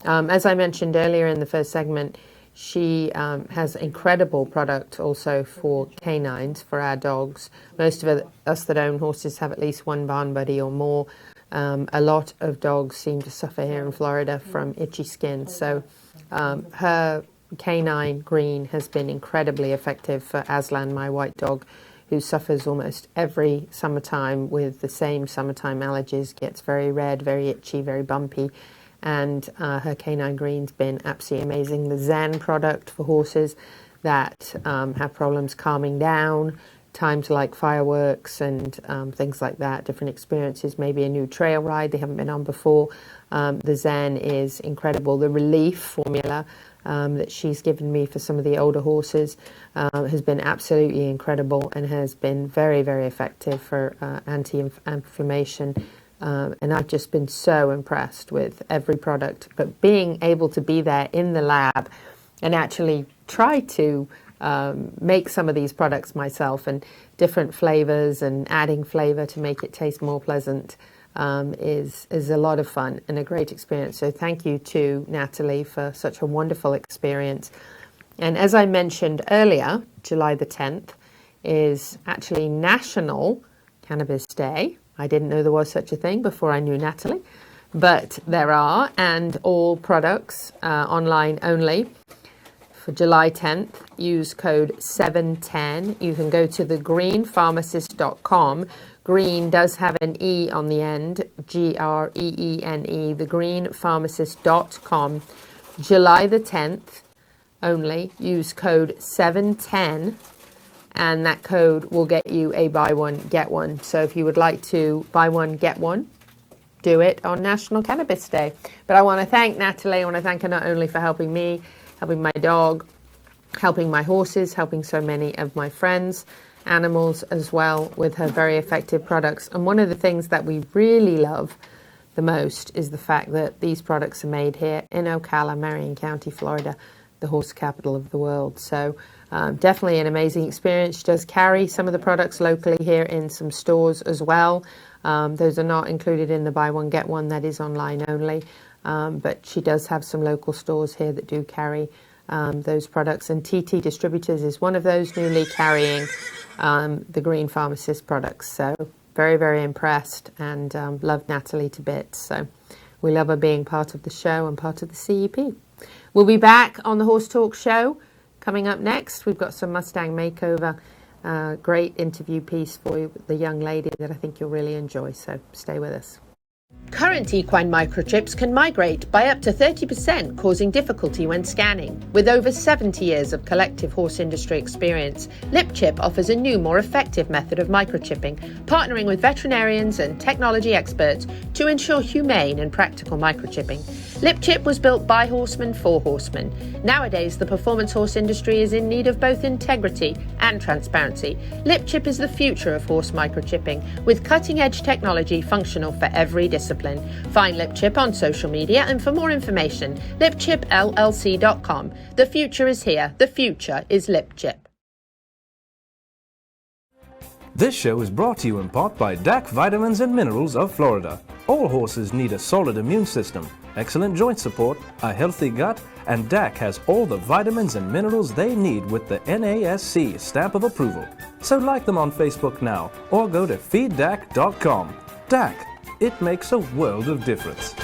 [SPEAKER 6] As I mentioned earlier in the first segment, she has incredible product also for canines, for our dogs. Most of us that own horses have at least one barn buddy or more. A lot of dogs seem to suffer here in Florida from itchy skin. So her canine Greene has been incredibly effective for Aslan, my white dog, who suffers almost every summertime with the same summertime allergies, gets very red, very itchy, very bumpy. And her canine Greene's been absolutely amazing. The Zen product for horses that have problems calming down, times like fireworks and things like that, different experiences, maybe a new trail ride they haven't been on before. The Zen is incredible. The Relief formula that she's given me for some of the older horses has been absolutely incredible and has been very, very effective for anti-inflammation. And I've just been so impressed with every product. But being able to be there in the lab and actually try to make some of these products myself and different flavors and adding flavor to make it taste more pleasant is a lot of fun and a great experience. So thank you to Natalie for such a wonderful experience. And as I mentioned earlier, July the 10th is actually National Cannabis Day. I didn't know there was such a thing before I knew Natalie, but there are, and all products online only. For July 10th, use code 710. You can go to the greenepharmacist.com. Greene does have an E on the end, Greene, thegreenepharmacist.com. July the 10th only, use code 710. And that code will get you a buy one, get one. So if you would like to buy one, get one, do it on National Cannabis Day. But I want to thank Natalie. I want to thank her not only for helping me, helping my dog, helping my horses, helping so many of my friends, animals as well, with her very effective products. And one of the things that we really love the most is the fact that these products are made here in Ocala, Marion County, Florida. the horse capital of the world. So definitely an amazing experience. She does carry some of the products locally here in some stores as well. Those are not included in the buy one get one, that is online only. But she does have some local stores here that do carry those products. And TT Distributors is one of those newly carrying the Greene Pharmacist products. So very, very impressed and love Natalie to bits. So we love her being part of the show and part of the CEP. We'll be back on the Horse Talk Show. Coming up next, we've got some Mustang Makeover. Great interview piece for you with the young lady that I think you'll really enjoy. So stay with us. Current equine microchips can migrate by up to 30%, causing difficulty when scanning. With over 70 years of collective horse industry experience, LipChip offers a new, more effective method of microchipping, partnering with veterinarians and technology experts to ensure humane and practical microchipping. LipChip was built by horsemen for horsemen. Nowadays, the performance horse industry is in need of both integrity and transparency. LipChip is the future of horse microchipping, with cutting-edge technology functional for every discipline. Find LipChip on social media, and for more information, lipchipllc.com. The future is here. The future is LipChip.
[SPEAKER 7] This show is brought to you in part by DAC Vitamins and Minerals of Florida. All horses need a solid immune system, excellent joint support, a healthy gut, and DAC has all the vitamins and minerals they need with the NASC stamp of approval. So like them on Facebook now, or go to feeddac.com. DAC, it makes a world of difference.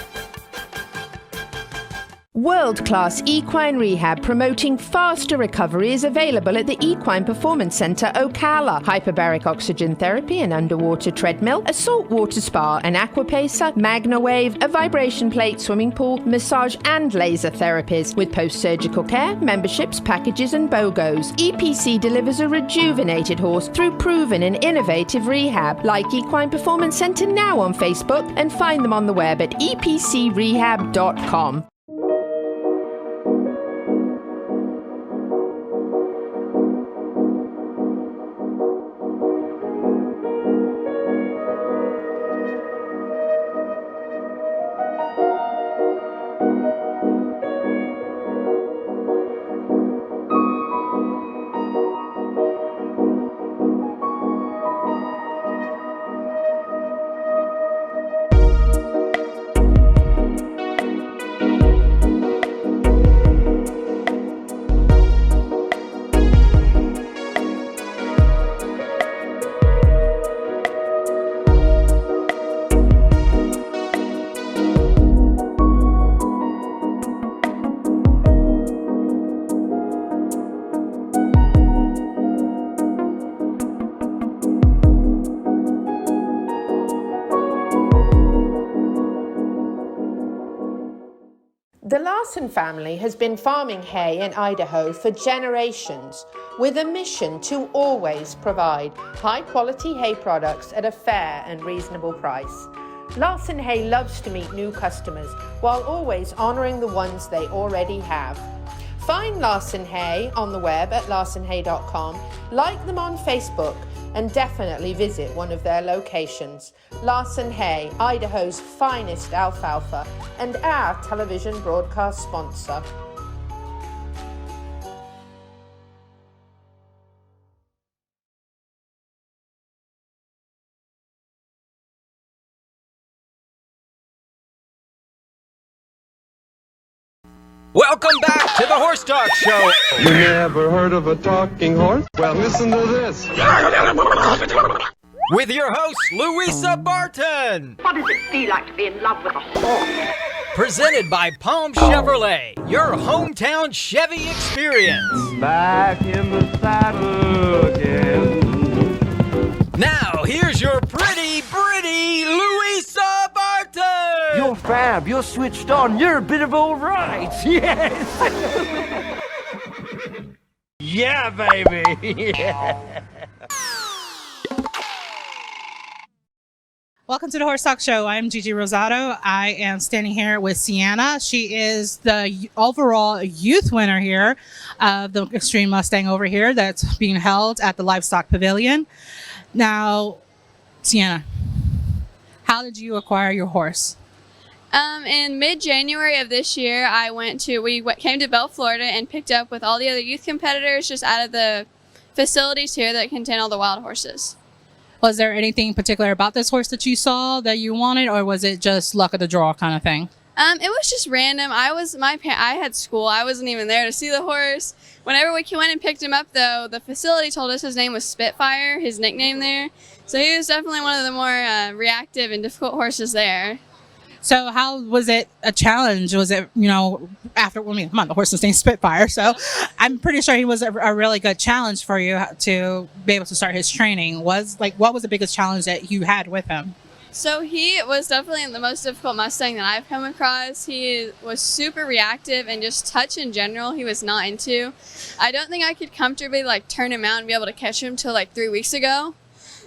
[SPEAKER 6] World-class equine rehab promoting faster recovery is available at the Equine Performance Centre, Ocala. Hyperbaric oxygen therapy, an underwater treadmill, a saltwater spa, an aquapacer, MagnaWave, a vibration plate, swimming pool, massage and laser therapies. With post-surgical care, memberships, packages and BOGOs, EPC delivers a rejuvenated horse through proven and innovative rehab. Like Equine Performance Centre now on Facebook and find them on the web at epcrehab.com. The Larson family has been farming hay in Idaho for generations, with a mission to always provide high-quality hay products at a fair and reasonable price. Larson Hay loves to meet new customers while always honoring the ones they already have. Find Larson Hay on the web at larsonhay.com, like them on Facebook, and definitely visit one of their locations. Larson Hay, Idaho's finest alfalfa, and our television broadcast sponsor.
[SPEAKER 1] Welcome back to the Horse Talk Show.
[SPEAKER 2] You never heard of a talking horse? Well, listen to this.
[SPEAKER 1] With your host, Louisa Barton.
[SPEAKER 3] What does it feel like to be in love with a horse?
[SPEAKER 1] Presented by Palm Chevrolet, your hometown Chevy experience.
[SPEAKER 5] Back in the saddle again.
[SPEAKER 1] Now, here's your pretty Louisa Barton.
[SPEAKER 5] You're fab, you're switched on, you're a bit of all right. Yes. Yeah, baby. Yeah.
[SPEAKER 15] Welcome to the Horse Talk Show. I'm Gigi Rosado. I am standing here with Sienna. She is the overall youth winner here of the Extreme Mustang over here that's being held at the Livestock Pavilion. Now, Sienna, how did you acquire your horse?
[SPEAKER 16] In mid-January of this year, we came to Bell, Florida, and picked up with all the other youth competitors just out of the facilities here that contain all the wild horses.
[SPEAKER 15] Was there anything particular about this horse that you saw that you wanted, or was it just luck of the draw kind of thing?
[SPEAKER 16] It was just random. I had school. I wasn't even there to see the horse. Whenever we went and picked him up, though, the facility told us his name was Spitfire, his nickname there. So he was definitely one of the more reactive and difficult horses there.
[SPEAKER 15] So how was it a challenge? Was it, after, come on, the horse's named Spitfire. So I'm pretty sure he was a really good challenge for you to be able to start his training. What was the biggest challenge that you had with him?
[SPEAKER 16] So he was definitely the most difficult Mustang that I've come across. He was super reactive, and just touch in general he was not into. I don't think I could comfortably turn him out and be able to catch him till 3 weeks ago.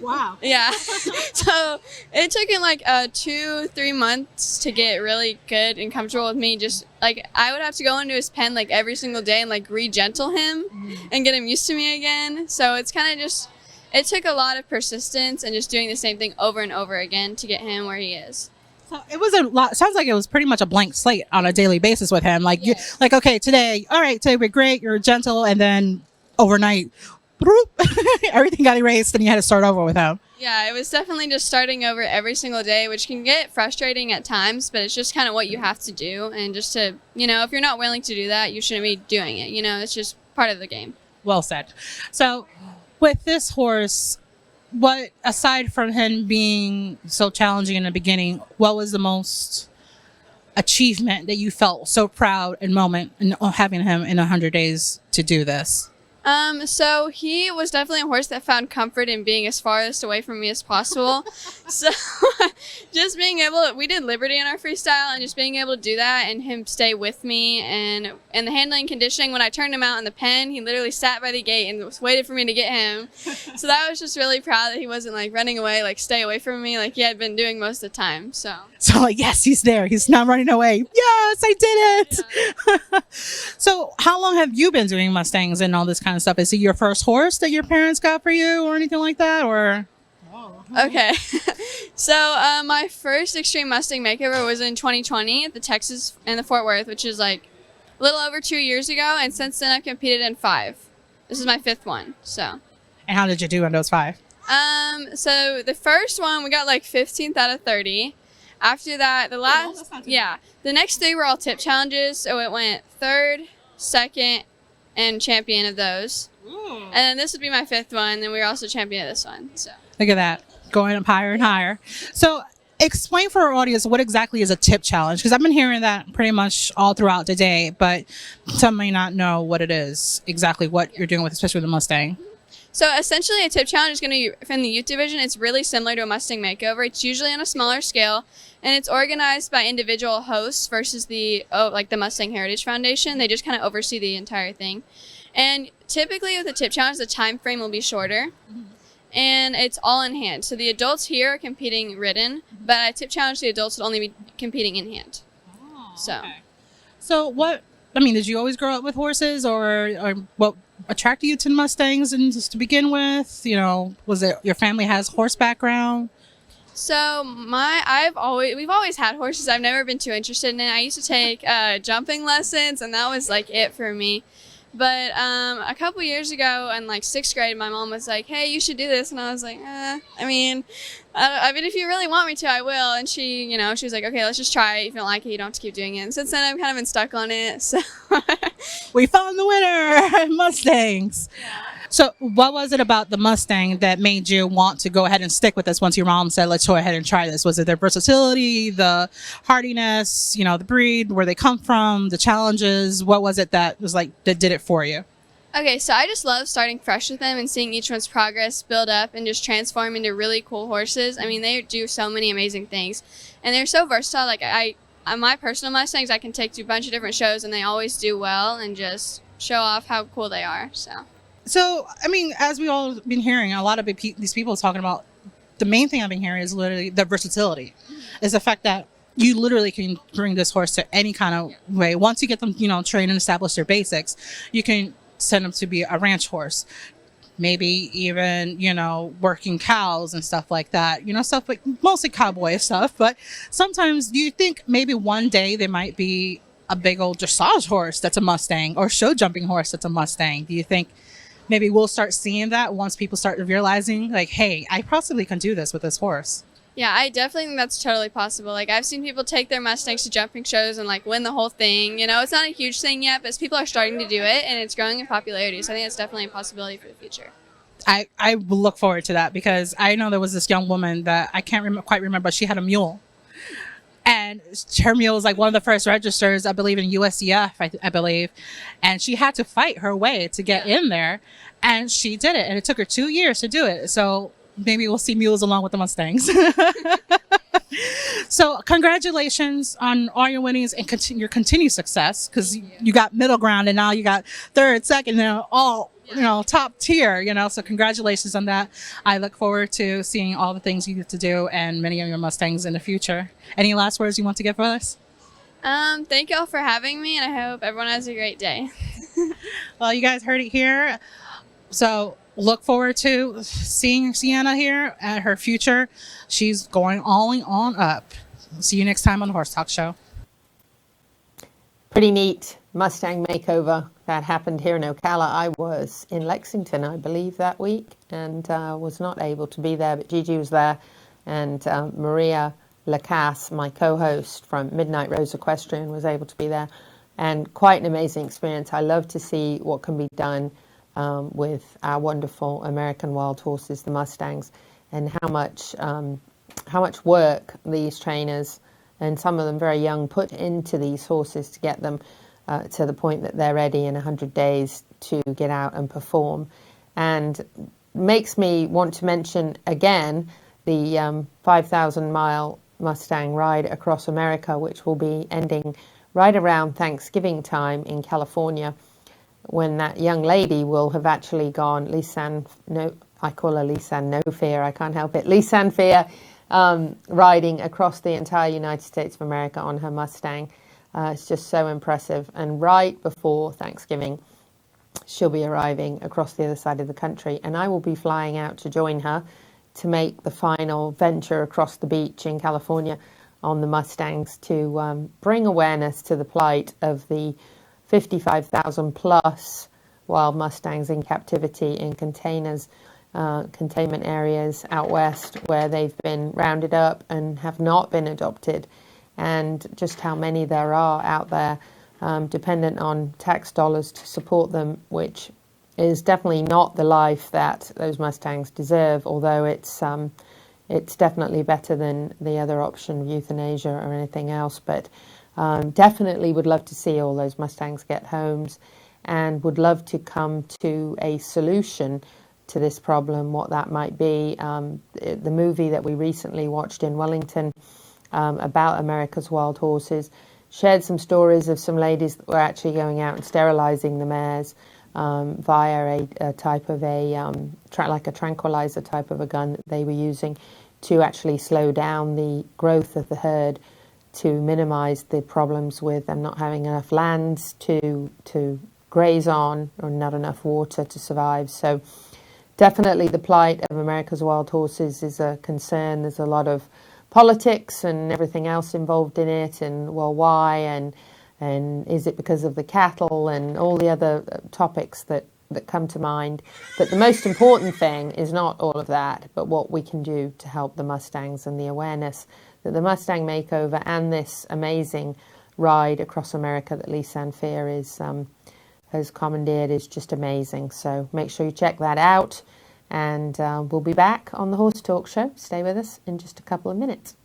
[SPEAKER 15] Wow.
[SPEAKER 16] Yeah. So it took him 2-3 months to get really good and comfortable with me. Just I would have to go into his pen every single day and re-gentle him and get him used to me again. So it's kind of just, it took a lot of persistence and just doing the same thing over and over again to get him where he is.
[SPEAKER 15] So it was a lot. Sounds like it was pretty much a blank slate on a daily basis with him. Okay, today we're great, you're gentle, and then overnight, everything got erased and you had to start over with him.
[SPEAKER 16] Yeah, it was definitely just starting over every single day, which can get frustrating at times, but it's just kind of what you have to do. And just to, if you're not willing to do that, you shouldn't be doing it. It's just part of the game.
[SPEAKER 15] Well said. So with this horse, what, aside from him being so challenging in the beginning, what was the most achievement that you felt so proud in moment in having him in 100 days to do this?
[SPEAKER 16] So he was definitely a horse that found comfort in being as farthest away from me as possible. So just being able, we did Liberty in our freestyle, and just being able to do that and him stay with me, and the handling and conditioning, when I turned him out in the pen, he literally sat by the gate and waited for me to get him. So that was just really proud that he wasn't running away, stay away from me like he had been doing most of the time. So
[SPEAKER 15] yes, he's there. He's not running away. Yes, I did it. Yeah. So how long have you been doing Mustangs and all this kind of stuff? Is it your first horse that your parents got for you or anything like that, or?
[SPEAKER 16] Okay. So my first Extreme Mustang Makeover was in 2020 at the Texas and the Fort Worth, which is a little over 2 years ago, and since then I've competed in 5. This is my 5th one. So.
[SPEAKER 15] And how did you do in those 5?
[SPEAKER 16] So the first one we got 15th out of 30. After that, the next 3 were all tip challenges, so it went 3rd, 2nd, and champion of those. Ooh. And then this would be my 5th one, and we were also champion of this one. So
[SPEAKER 15] look at that, going up higher and higher. So explain for our audience what exactly is a tip challenge, because I've been hearing that pretty much all throughout the day, but some may not know what it is, exactly what you're doing with, especially with the Mustang.
[SPEAKER 16] So essentially a tip challenge is going to be from the youth division. It's really similar to a Mustang Makeover. It's usually on a smaller scale, and it's organized by individual hosts versus the Mustang Heritage Foundation. They just kind of oversee the entire thing. And typically with a tip challenge, the time frame will be shorter. Mm-hmm. And it's all in hand. So the adults here are competing ridden, but at tip challenge, the adults would only be competing in hand.
[SPEAKER 15] Oh,
[SPEAKER 16] so.
[SPEAKER 15] Okay. So did you always grow up with horses, or what attracted you to Mustangs and just to begin with? Was it your family has horse background?
[SPEAKER 16] So we've always had horses. I've never been too interested in it. I used to take jumping lessons, and that was it for me. But a couple years ago in 6th grade, my mom was like, "Hey, you should do this," and I was like, I mean, if you really want me to, I will. And she, she was like, "Okay, let's just try it. If you don't like it, you don't have to keep doing it." And since then, I've kind of been stuck on it. So
[SPEAKER 15] we found the winner, Mustangs. Yeah. So what was it about the Mustang that made you want to go ahead and stick with this once your mom said, "Let's go ahead and try this"? Was it their versatility, the hardiness, the breed, where they come from, the challenges? What was it that was that did it for you?
[SPEAKER 16] Okay, so I just love starting fresh with them and seeing each one's progress build up and just transform into really cool horses. I mean, they do so many amazing things, and they're so versatile. My personal Mustangs, I can take to a bunch of different shows, and they always do well and just show off how cool they are.
[SPEAKER 15] So, I mean, as we all been hearing, a lot of these people talking about, the main thing I've been hearing is literally the versatility. Is the fact that you literally can bring this horse to any kind of way. Once you get them, trained and establish their basics, you can send them to be a ranch horse. maybe even, working cows and stuff like that, stuff like mostly cowboy stuff. But sometimes, do you think maybe one day there might be a big old dressage horse that's a Mustang, or show jumping horse that's a Mustang? Do you think maybe we'll start seeing that once people start realizing, like, hey, I possibly can do this with this horse?
[SPEAKER 16] Yeah, I definitely think that's totally possible. Like, I've seen people take their Mustangs to jumping shows and, like, win the whole thing. It's not a huge thing yet, but people are starting to do it, and it's growing in popularity. So I think it's definitely a possibility for the future.
[SPEAKER 15] I will look forward to that, because I know there was this young woman that I can't quite remember. She had a mule. And her mule was like one of the first registers, I believe, in USDF, I believe. And she had to fight her way to get in there. And she did it. And it took her 2 years to do it. So maybe we'll see mules along with the Mustangs. So congratulations on all your winnings and your continued success, because you got middle ground and now you got third, second, and all top tier, so congratulations on that. I look forward to seeing all the things you get to do and many of your Mustangs in the future. Any last words you want to give for us?
[SPEAKER 16] Thank you all for having me, and I hope everyone has a great day.
[SPEAKER 15] Well, you guys heard it here. So look forward to seeing Sienna here at her future. She's going all on up. See you next time on the Horse Talk Show.
[SPEAKER 6] Pretty neat Mustang makeover that happened here in Ocala. I was in Lexington, I believe, that week, and was not able to be there, but Gigi was there, and Maria Lacasse, my co-host from Midnight Rose Equestrian, was able to be there, and quite an amazing experience. I love to see what can be done with our wonderful American wild horses, the Mustangs, and how much work these trainers, and some of them very young, put into these horses to get them to the point that they're ready in 100 days to get out and perform. And makes me want to mention again the 5,000-mile Mustang ride across America, which will be ending right around Thanksgiving time in California, when that young lady will have actually gone, I call her Lisanne No Fear, I can't help it, Lisanne Fear, riding across the entire United States of America on her Mustang. It's just so impressive. And right before Thanksgiving, she'll be arriving across the other side of the country, and I will be flying out to join her to make the final venture across the beach in California on the Mustangs to bring awareness to the plight of the 55,000 plus wild Mustangs in captivity in containment areas out west, where they've been rounded up and have not been adopted, and just how many there are out there, dependent on tax dollars to support them, which is definitely not the life that those Mustangs deserve, although it's definitely better than the other option of euthanasia or anything else. But definitely would love to see all those Mustangs get homes, and would love to come to a solution to this problem, what that might be. The movie that we recently watched in Wellington about America's wild horses shared some stories of some ladies that were actually going out and sterilizing the mares via a type of like a tranquilizer type of a gun that they were using to actually slow down the growth of the herd, to minimize the problems with them not having enough lands to graze on, or not enough water to survive. So definitely the plight of America's wild horses is a concern. There's a lot of politics and everything else involved in it, and well, why, and is it because of the cattle, and all the other topics that come to mind. But the most important thing is not all of that, but what we can do to help the Mustangs, and the awareness that the Mustang Makeover and this amazing ride across America that Lisanne Fear has commandeered is just amazing. So make sure you check that out. And we'll be back on the Horse Talk Show. Stay with us in just a couple of minutes.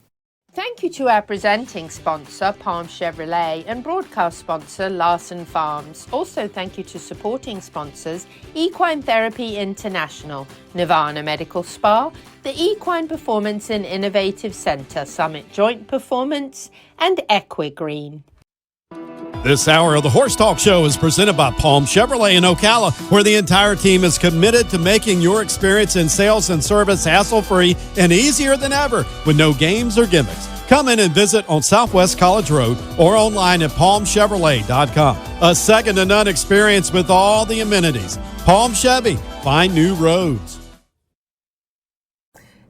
[SPEAKER 6] Thank you to our presenting sponsor, Palm Chevrolet, and broadcast sponsor, Larson Farms. Also, thank you to supporting sponsors, Equine Therapy International, Nirvana Medical Spa, the Equine Performance and Innovative Center, Summit Joint Performance, and Equine.
[SPEAKER 13] This hour of the Horse Talk Show is presented by Palm Chevrolet in Ocala, where the entire team is committed to making your experience in sales and service hassle-free and easier than ever, with no games or gimmicks. Come in and visit on Southwest College Road or online at palmchevrolet.com. A second-to-none experience with all the amenities. Palm Chevy, find new roads.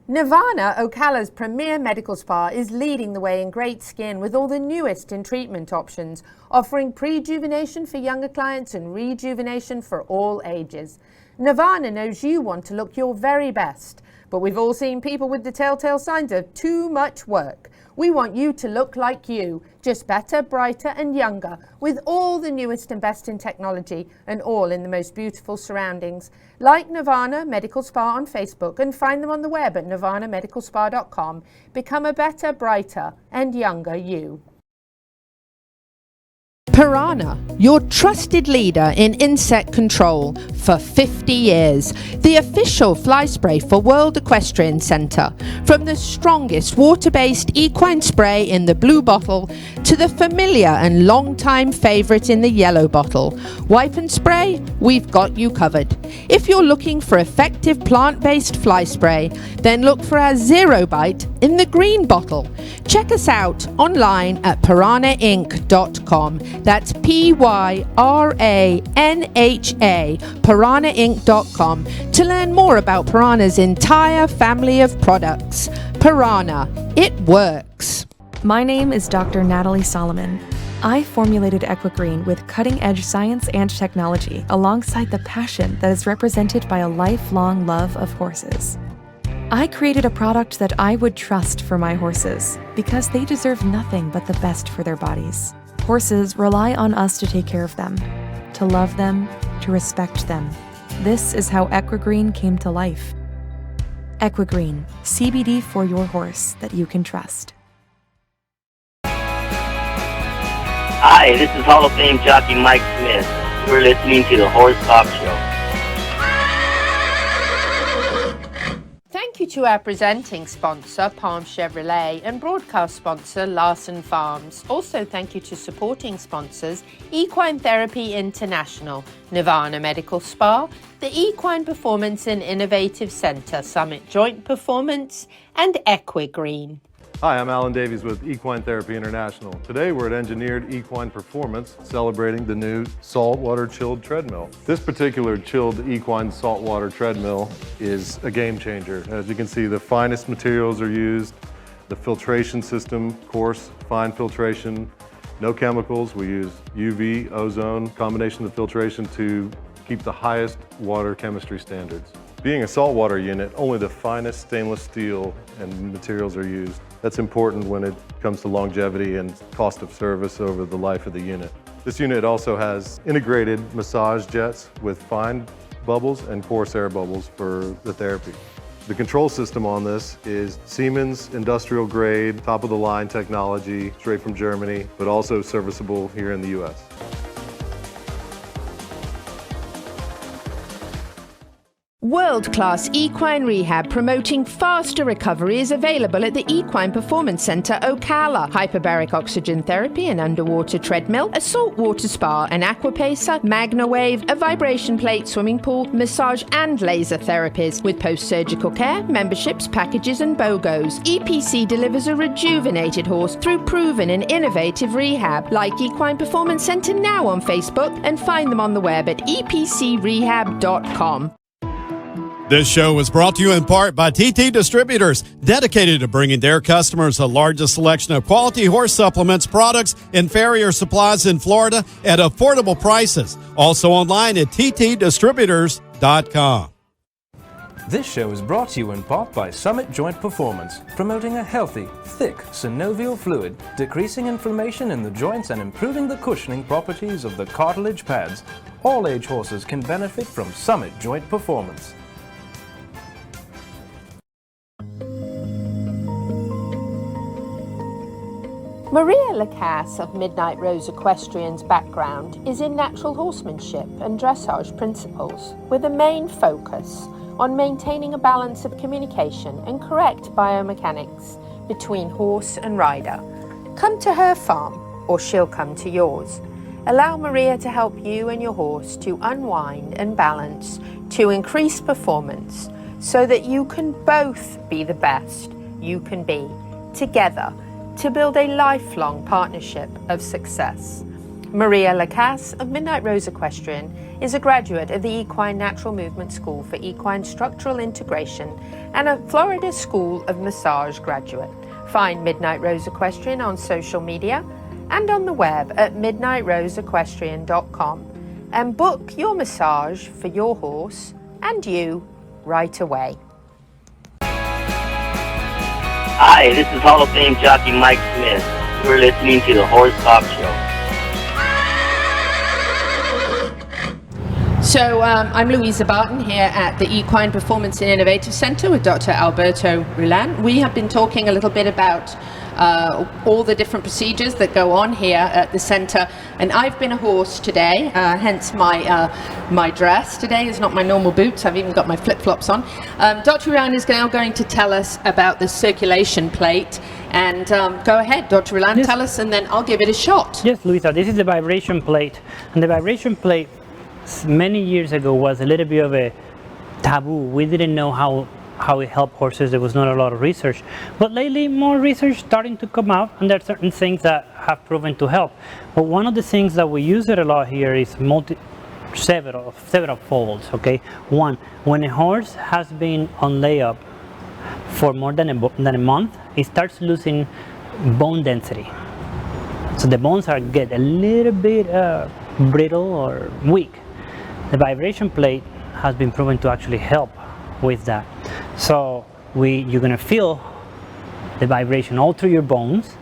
[SPEAKER 6] Nirvana, Ocala's premier medical spa, is leading the way in great skin with all the newest in treatment options, offering prejuvenation for younger clients and rejuvenation for all ages. Nirvana knows you want to look your very best, but we've all seen people with the telltale signs of too much work. We want you to look like you, just better, brighter and younger, with all the newest and best in technology and all in the most beautiful surroundings. Like Nirvana Medical Spa on Facebook and find them on the web at nirvanamedicalspa.com. Become a better, brighter and younger you. Piranha, your trusted leader in insect control for 50 years. The official fly spray for World Equestrian Centre. From the strongest water-based equine spray in the blue bottle to the familiar and long-time favourite in the yellow bottle. Wipe and spray, we've got you covered. If you're looking for effective plant-based fly spray, then look for our Zero Bite in the green bottle. Check us out online at piranhainc.com. That's Pyranha, piranhainc.com, to learn more about Piranha's entire family of products. Piranha, it works.
[SPEAKER 17] My name is Dr. Natalie Solomon. I formulated Equine with cutting-edge science and technology alongside the passion that is represented by a lifelong love of horses. I created a product that I would trust for my horses because they deserve nothing but the best for their bodies. Horses rely on us to take care of them, to love them, to respect them. This is how Equine came to life. Equine, CBD for your horse that you can trust.
[SPEAKER 10] Hi, this is Hall of Fame jockey Mike Smith. You're listening to the Horseback Show.
[SPEAKER 6] Thank you to our presenting sponsor, Palm Chevrolet, and broadcast sponsor, Larson Farms. Also, thank you to supporting sponsors, Equine Therapy International, Nirvana Medical Spa, the Equine Performance and Innovative Centre, Summit Joint Performance, and Equine.
[SPEAKER 18] Hi, I'm Alan Davies with Equine Therapy International. Today we're at Engineered Equine Performance, celebrating the new saltwater chilled treadmill. This particular chilled equine saltwater treadmill is a game changer. As you can see, the finest materials are used. The filtration system, coarse, fine filtration, no chemicals. We use UV, ozone, combination of filtration to keep the highest water chemistry standards. Being a saltwater unit, only the finest stainless steel and materials are used. That's important when it comes to longevity and cost of service over the life of the unit. This unit also has integrated massage jets with fine bubbles and coarse air bubbles for the therapy. The control system on this is Siemens industrial grade, top of the line technology, straight from Germany, but also serviceable here in the US.
[SPEAKER 6] World-class equine rehab promoting faster recovery is available at the Equine Performance Centre, Ocala. Hyperbaric oxygen therapy, an underwater treadmill, a saltwater spa, an aquapacer, MagnaWave, a vibration plate, swimming pool, massage and laser therapies. With post-surgical care, memberships, packages and BOGOs, EPC delivers a rejuvenated horse through proven and innovative rehab. Like Equine Performance Centre now on Facebook and find them on the web at epcrehab.com.
[SPEAKER 13] This show was brought to you in part by TT Distributors, dedicated to bringing their customers the largest selection of quality horse supplements, products, and farrier supplies in Florida at affordable prices. Also online at ttdistributors.com.
[SPEAKER 7] This show is brought to you in part by Summit Joint Performance, promoting a healthy, thick synovial fluid, decreasing inflammation in the joints and improving the cushioning properties of the cartilage pads. All age horses can benefit from Summit Joint Performance.
[SPEAKER 6] Maria Lacasse of Midnight Rose Equestrian's background is in natural horsemanship and dressage principles, with a main focus on maintaining a balance of communication and correct biomechanics between horse and rider. Come to her farm, or she'll come to yours. Allow Maria to help you and your horse to unwind and balance to increase performance so that you can both be the best you can be together to build a lifelong partnership of success. Maria Lacasse of Midnight Rose Equestrian is a graduate of the Equine Natural Movement School for Equine Structural Integration and a Florida School of Massage graduate. Find Midnight Rose Equestrian on social media and on the web at midnightroseequestrian.com and book your massage for your horse and you right away.
[SPEAKER 10] Hi, this is Hall of Fame jockey Mike Smith. You're listening to the Horseback Show.
[SPEAKER 6] So I'm Louisa Barton here at the Equine Performance and Innovative Center with Dr. Alberto Rulan. We have been talking a little bit about all the different procedures that go on here at the center, and I've been a horse today, hence my dress. Today is not my normal boots. I've even got my flip-flops on. Dr. Rulan is now going to tell us about the circulation plate, and go ahead, Dr. Rulan, tell us, and then I'll give it a shot.
[SPEAKER 19] Yes, Louisa, this is the vibration plate, and the vibration plate many years ago was a little bit of a taboo. We didn't know how it helped horses. There was not a lot of research, but lately more research starting to come out, and there are certain things that have proven to help. But one of the things that we use it a lot here is several folds. Okay, one, when a horse has been on layup for more than a month, it starts losing bone density, so the bones get a little bit brittle or weak. The vibration plate has been proven to actually help with that. So you're going to feel the vibration all through your bones,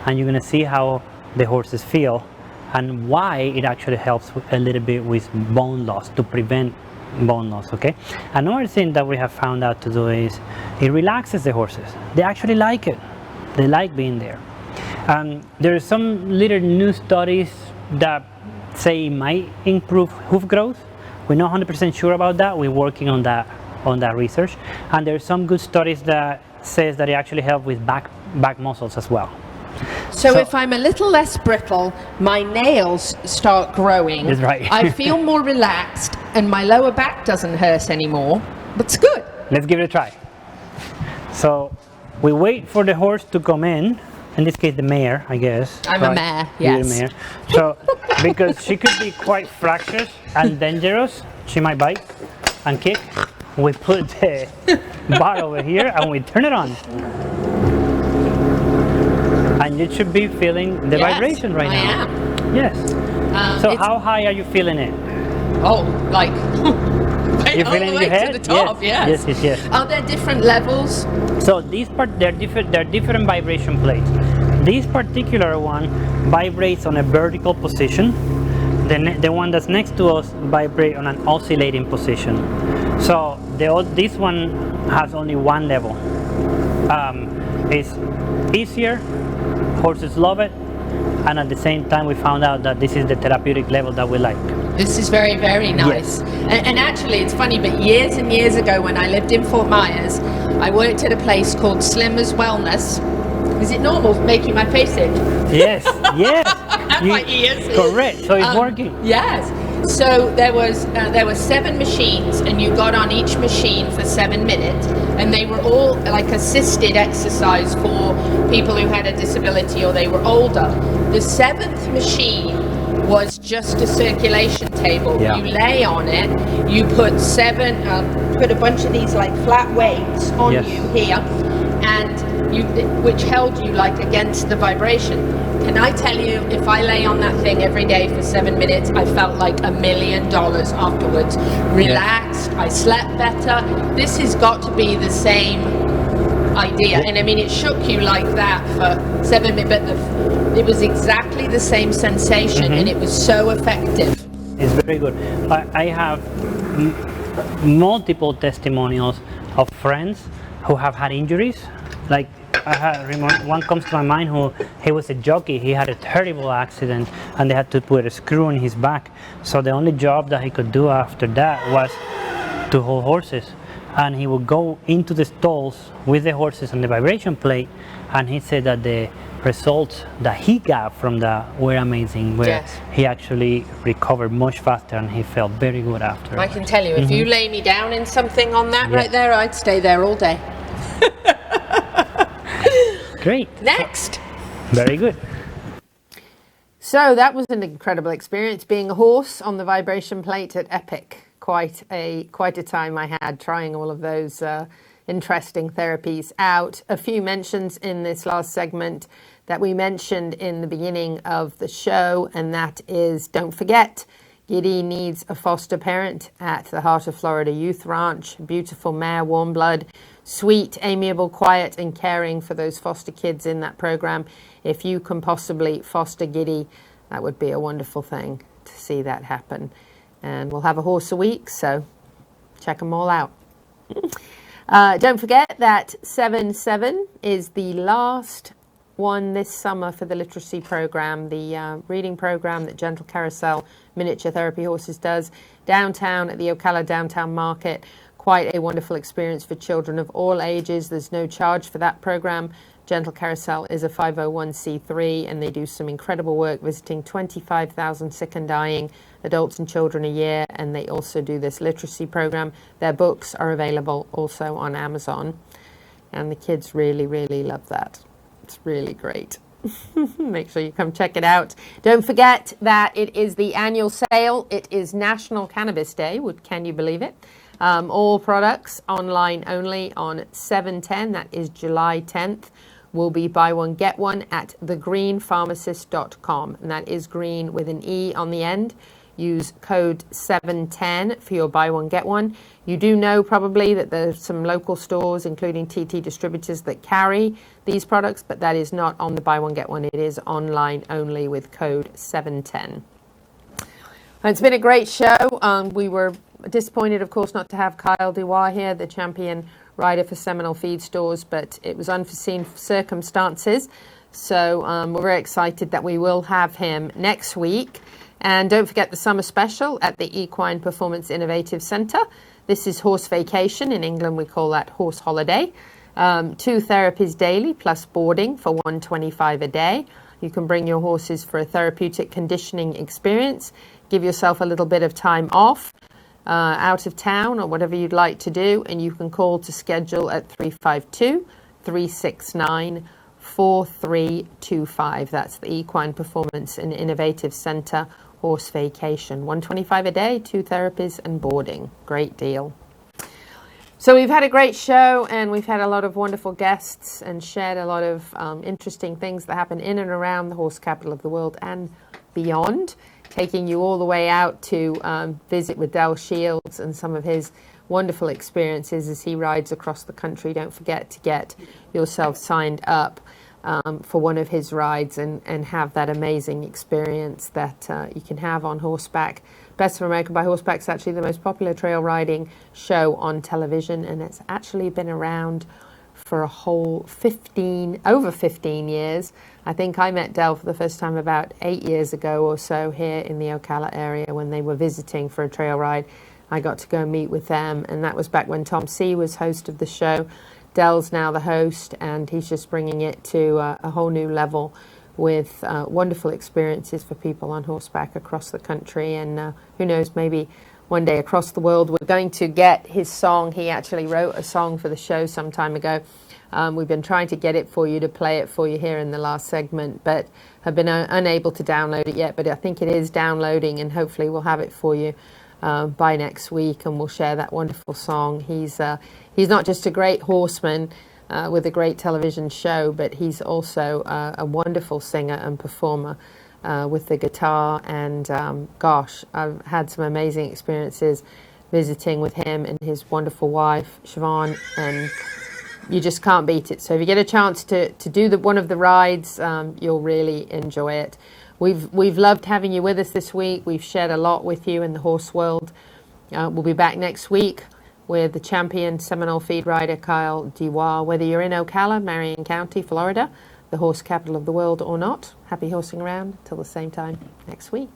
[SPEAKER 19] and you're going to see how the horses feel and why it actually helps a little bit with bone loss, to prevent bone loss. Okay. Another thing that we have found out to do is it relaxes the horses. They actually like it. They like being there. There are some little new studies that say it might improve hoof growth. We're not 100% sure about that. We're working on that research, and there's some good studies that says that it actually helps with back muscles as well.
[SPEAKER 6] So if I'm a little less brittle, my nails start growing.
[SPEAKER 19] That's right.
[SPEAKER 6] I feel more relaxed, and my lower back doesn't hurt anymore. That's good.
[SPEAKER 19] Let's give it a try. So we wait for the horse to come in this case the mare, I guess.
[SPEAKER 6] I'm a mare, yes.
[SPEAKER 19] You're a mare. So, because she could be quite fractious and dangerous, she might bite and kick. We put the bar over here and we turn it on. And you should be feeling the vibration right now.
[SPEAKER 6] I am.
[SPEAKER 19] Yes. So how high are you feeling it?
[SPEAKER 6] Oh, like
[SPEAKER 19] you're
[SPEAKER 6] all
[SPEAKER 19] feeling
[SPEAKER 6] the
[SPEAKER 19] in
[SPEAKER 6] way
[SPEAKER 19] your head?
[SPEAKER 6] to the top, yes.
[SPEAKER 19] Yes.
[SPEAKER 6] Are there different levels?
[SPEAKER 19] So these they're different vibration plates. This particular one vibrates on a vertical position. The one that's next to us vibrates on an oscillating position. So this one has only one level. It's easier, horses love it, and at the same time we found out that this is the therapeutic level that we like.
[SPEAKER 6] This is very, very nice.
[SPEAKER 19] Yes.
[SPEAKER 6] And actually, it's funny, but years and years ago when I lived in Fort Myers, I worked at a place called Slimmer's Wellness. Is it normal making my face itch?
[SPEAKER 19] Yes, yes.
[SPEAKER 6] My ears.
[SPEAKER 19] Correct, so it's working.
[SPEAKER 6] Yes. So there were 7 machines, and you got on each machine for 7 minutes, and they were all like assisted exercise for people who had a disability or they were older. The 7th machine was just a circulation table.
[SPEAKER 19] Yeah.
[SPEAKER 6] You lay on it, you put put a bunch of these like flat weights on
[SPEAKER 19] Yes.
[SPEAKER 6] you here, and which held you like against the vibration. Can I tell you, if I lay on that thing every day for 7 minutes, I felt like $1 million afterwards. Relaxed, I slept better. This has got to be the same idea. And I mean, it shook you like that for 7 minutes, but it was exactly the same sensation, and it was so effective.
[SPEAKER 19] It's very good. I have multiple testimonials of friends who have had injuries. Like one comes to my mind he was a jockey. He had a terrible accident and they had to put a screw in his back. So the only job that he could do after that was to hold horses. And he would go into the stalls with the horses on the vibration plate, and he said that the results that he got from that were amazing, where he actually recovered much faster and he felt very good after.
[SPEAKER 6] I can tell you, if you lay me down in something on that right there, I'd stay there all day.
[SPEAKER 19] Great.
[SPEAKER 6] Next.
[SPEAKER 19] Very good.
[SPEAKER 6] So that was an incredible experience being a horse on the vibration plate at Epic. Quite a time I had trying all of those interesting therapies out. A few mentions in this last segment that we mentioned in the beginning of the show, and that is, don't forget, Giddy needs a foster parent at the Heart of Florida Youth Ranch. Beautiful mare, warm blood, sweet, amiable, quiet, and caring for those foster kids in that program. If you can possibly foster Giddy, that would be a wonderful thing to see that happen. And we'll have a horse a week, so check them all out. Don't forget that 7/7 is the last one this summer for the literacy program, the reading program that Gentle Carousel Miniature Therapy Horses does downtown at the Ocala Downtown Market. Quite a wonderful experience for children of all ages. There's no charge for that program. Gentle Carousel is a 501c3, and they do some incredible work visiting 25,000 sick and dying adults and children a year, and they also do this literacy program. Their books are available also on Amazon, and the kids really, really love that. It's really great. Make sure you come check it out. Don't forget that it is the annual sale. It is National Cannabis Day. Can you believe it? All products online only on 7/10. That is July 10th. Will be buy one, get one at thegreenepharmacist.com. And that is green with an E on the end. Use code 710 for your buy one, get one. You do know probably that there's some local stores, including TT distributors, that carry these products, but that is not on the buy one, get one. It is online only with code 710. It's been a great show. We were disappointed, of course, not to have Kyle Dubois here, the champion rider for Seminole Feed Stores, but it was unforeseen circumstances. So we're very excited that we will have him next week. And don't forget the summer special at the Equine Performance Innovative Centre. This is Horse Vacation. In England, we call that Horse Holiday. 2 therapies daily plus boarding for $125 a day. You can bring your horses for a therapeutic conditioning experience. Give yourself a little bit of time off, out of town or whatever you'd like to do. And you can call to schedule at 352-369-4325. That's the Equine Performance and Innovative Centre Horse Vacation. $125 a day, 2 therapies and boarding. Great deal. So we've had a great show, and we've had a lot of wonderful guests and shared a lot of interesting things that happen in and around the horse capital of the world and beyond, taking you all the way out to visit with Del Shields and some of his wonderful experiences as he rides across the country. Don't forget to get yourself signed up for one of his rides and have that amazing experience that you can have on horseback. Best of America by Horseback is actually the most popular trail riding show on television, and it's actually been around for a whole over 15 years. I think I met Del for the first time about 8 years ago or so here in the Ocala area when they were visiting for a trail ride. I got to go meet with them, and that was back when Tom C. was host of the show. Del's now the host, and he's just bringing it to a whole new level with wonderful experiences for people on horseback across the country, and who knows, maybe one day across the world. We're going to get his song. He actually wrote a song for the show some time ago. We've been trying to get it for you, to play it for you here in the last segment, but have been unable to download it yet. But I think it is downloading, and hopefully we'll have it for you by next week, and we'll share that wonderful song. He's not just a great horseman with a great television show, but he's also a wonderful singer and performer with the guitar. And gosh, I've had some amazing experiences visiting with him and his wonderful wife, Siobhan, and you just can't beat it. So if you get a chance to do one of the rides, you'll really enjoy it. We've loved having you with us this week. We've shared a lot with you in the horse world. We'll be back next week with the champion Seminole feed rider Kyle Dubois. Whether you're in Ocala, Marion County, Florida, the horse capital of the world, or not, happy horsing around till the same time next week.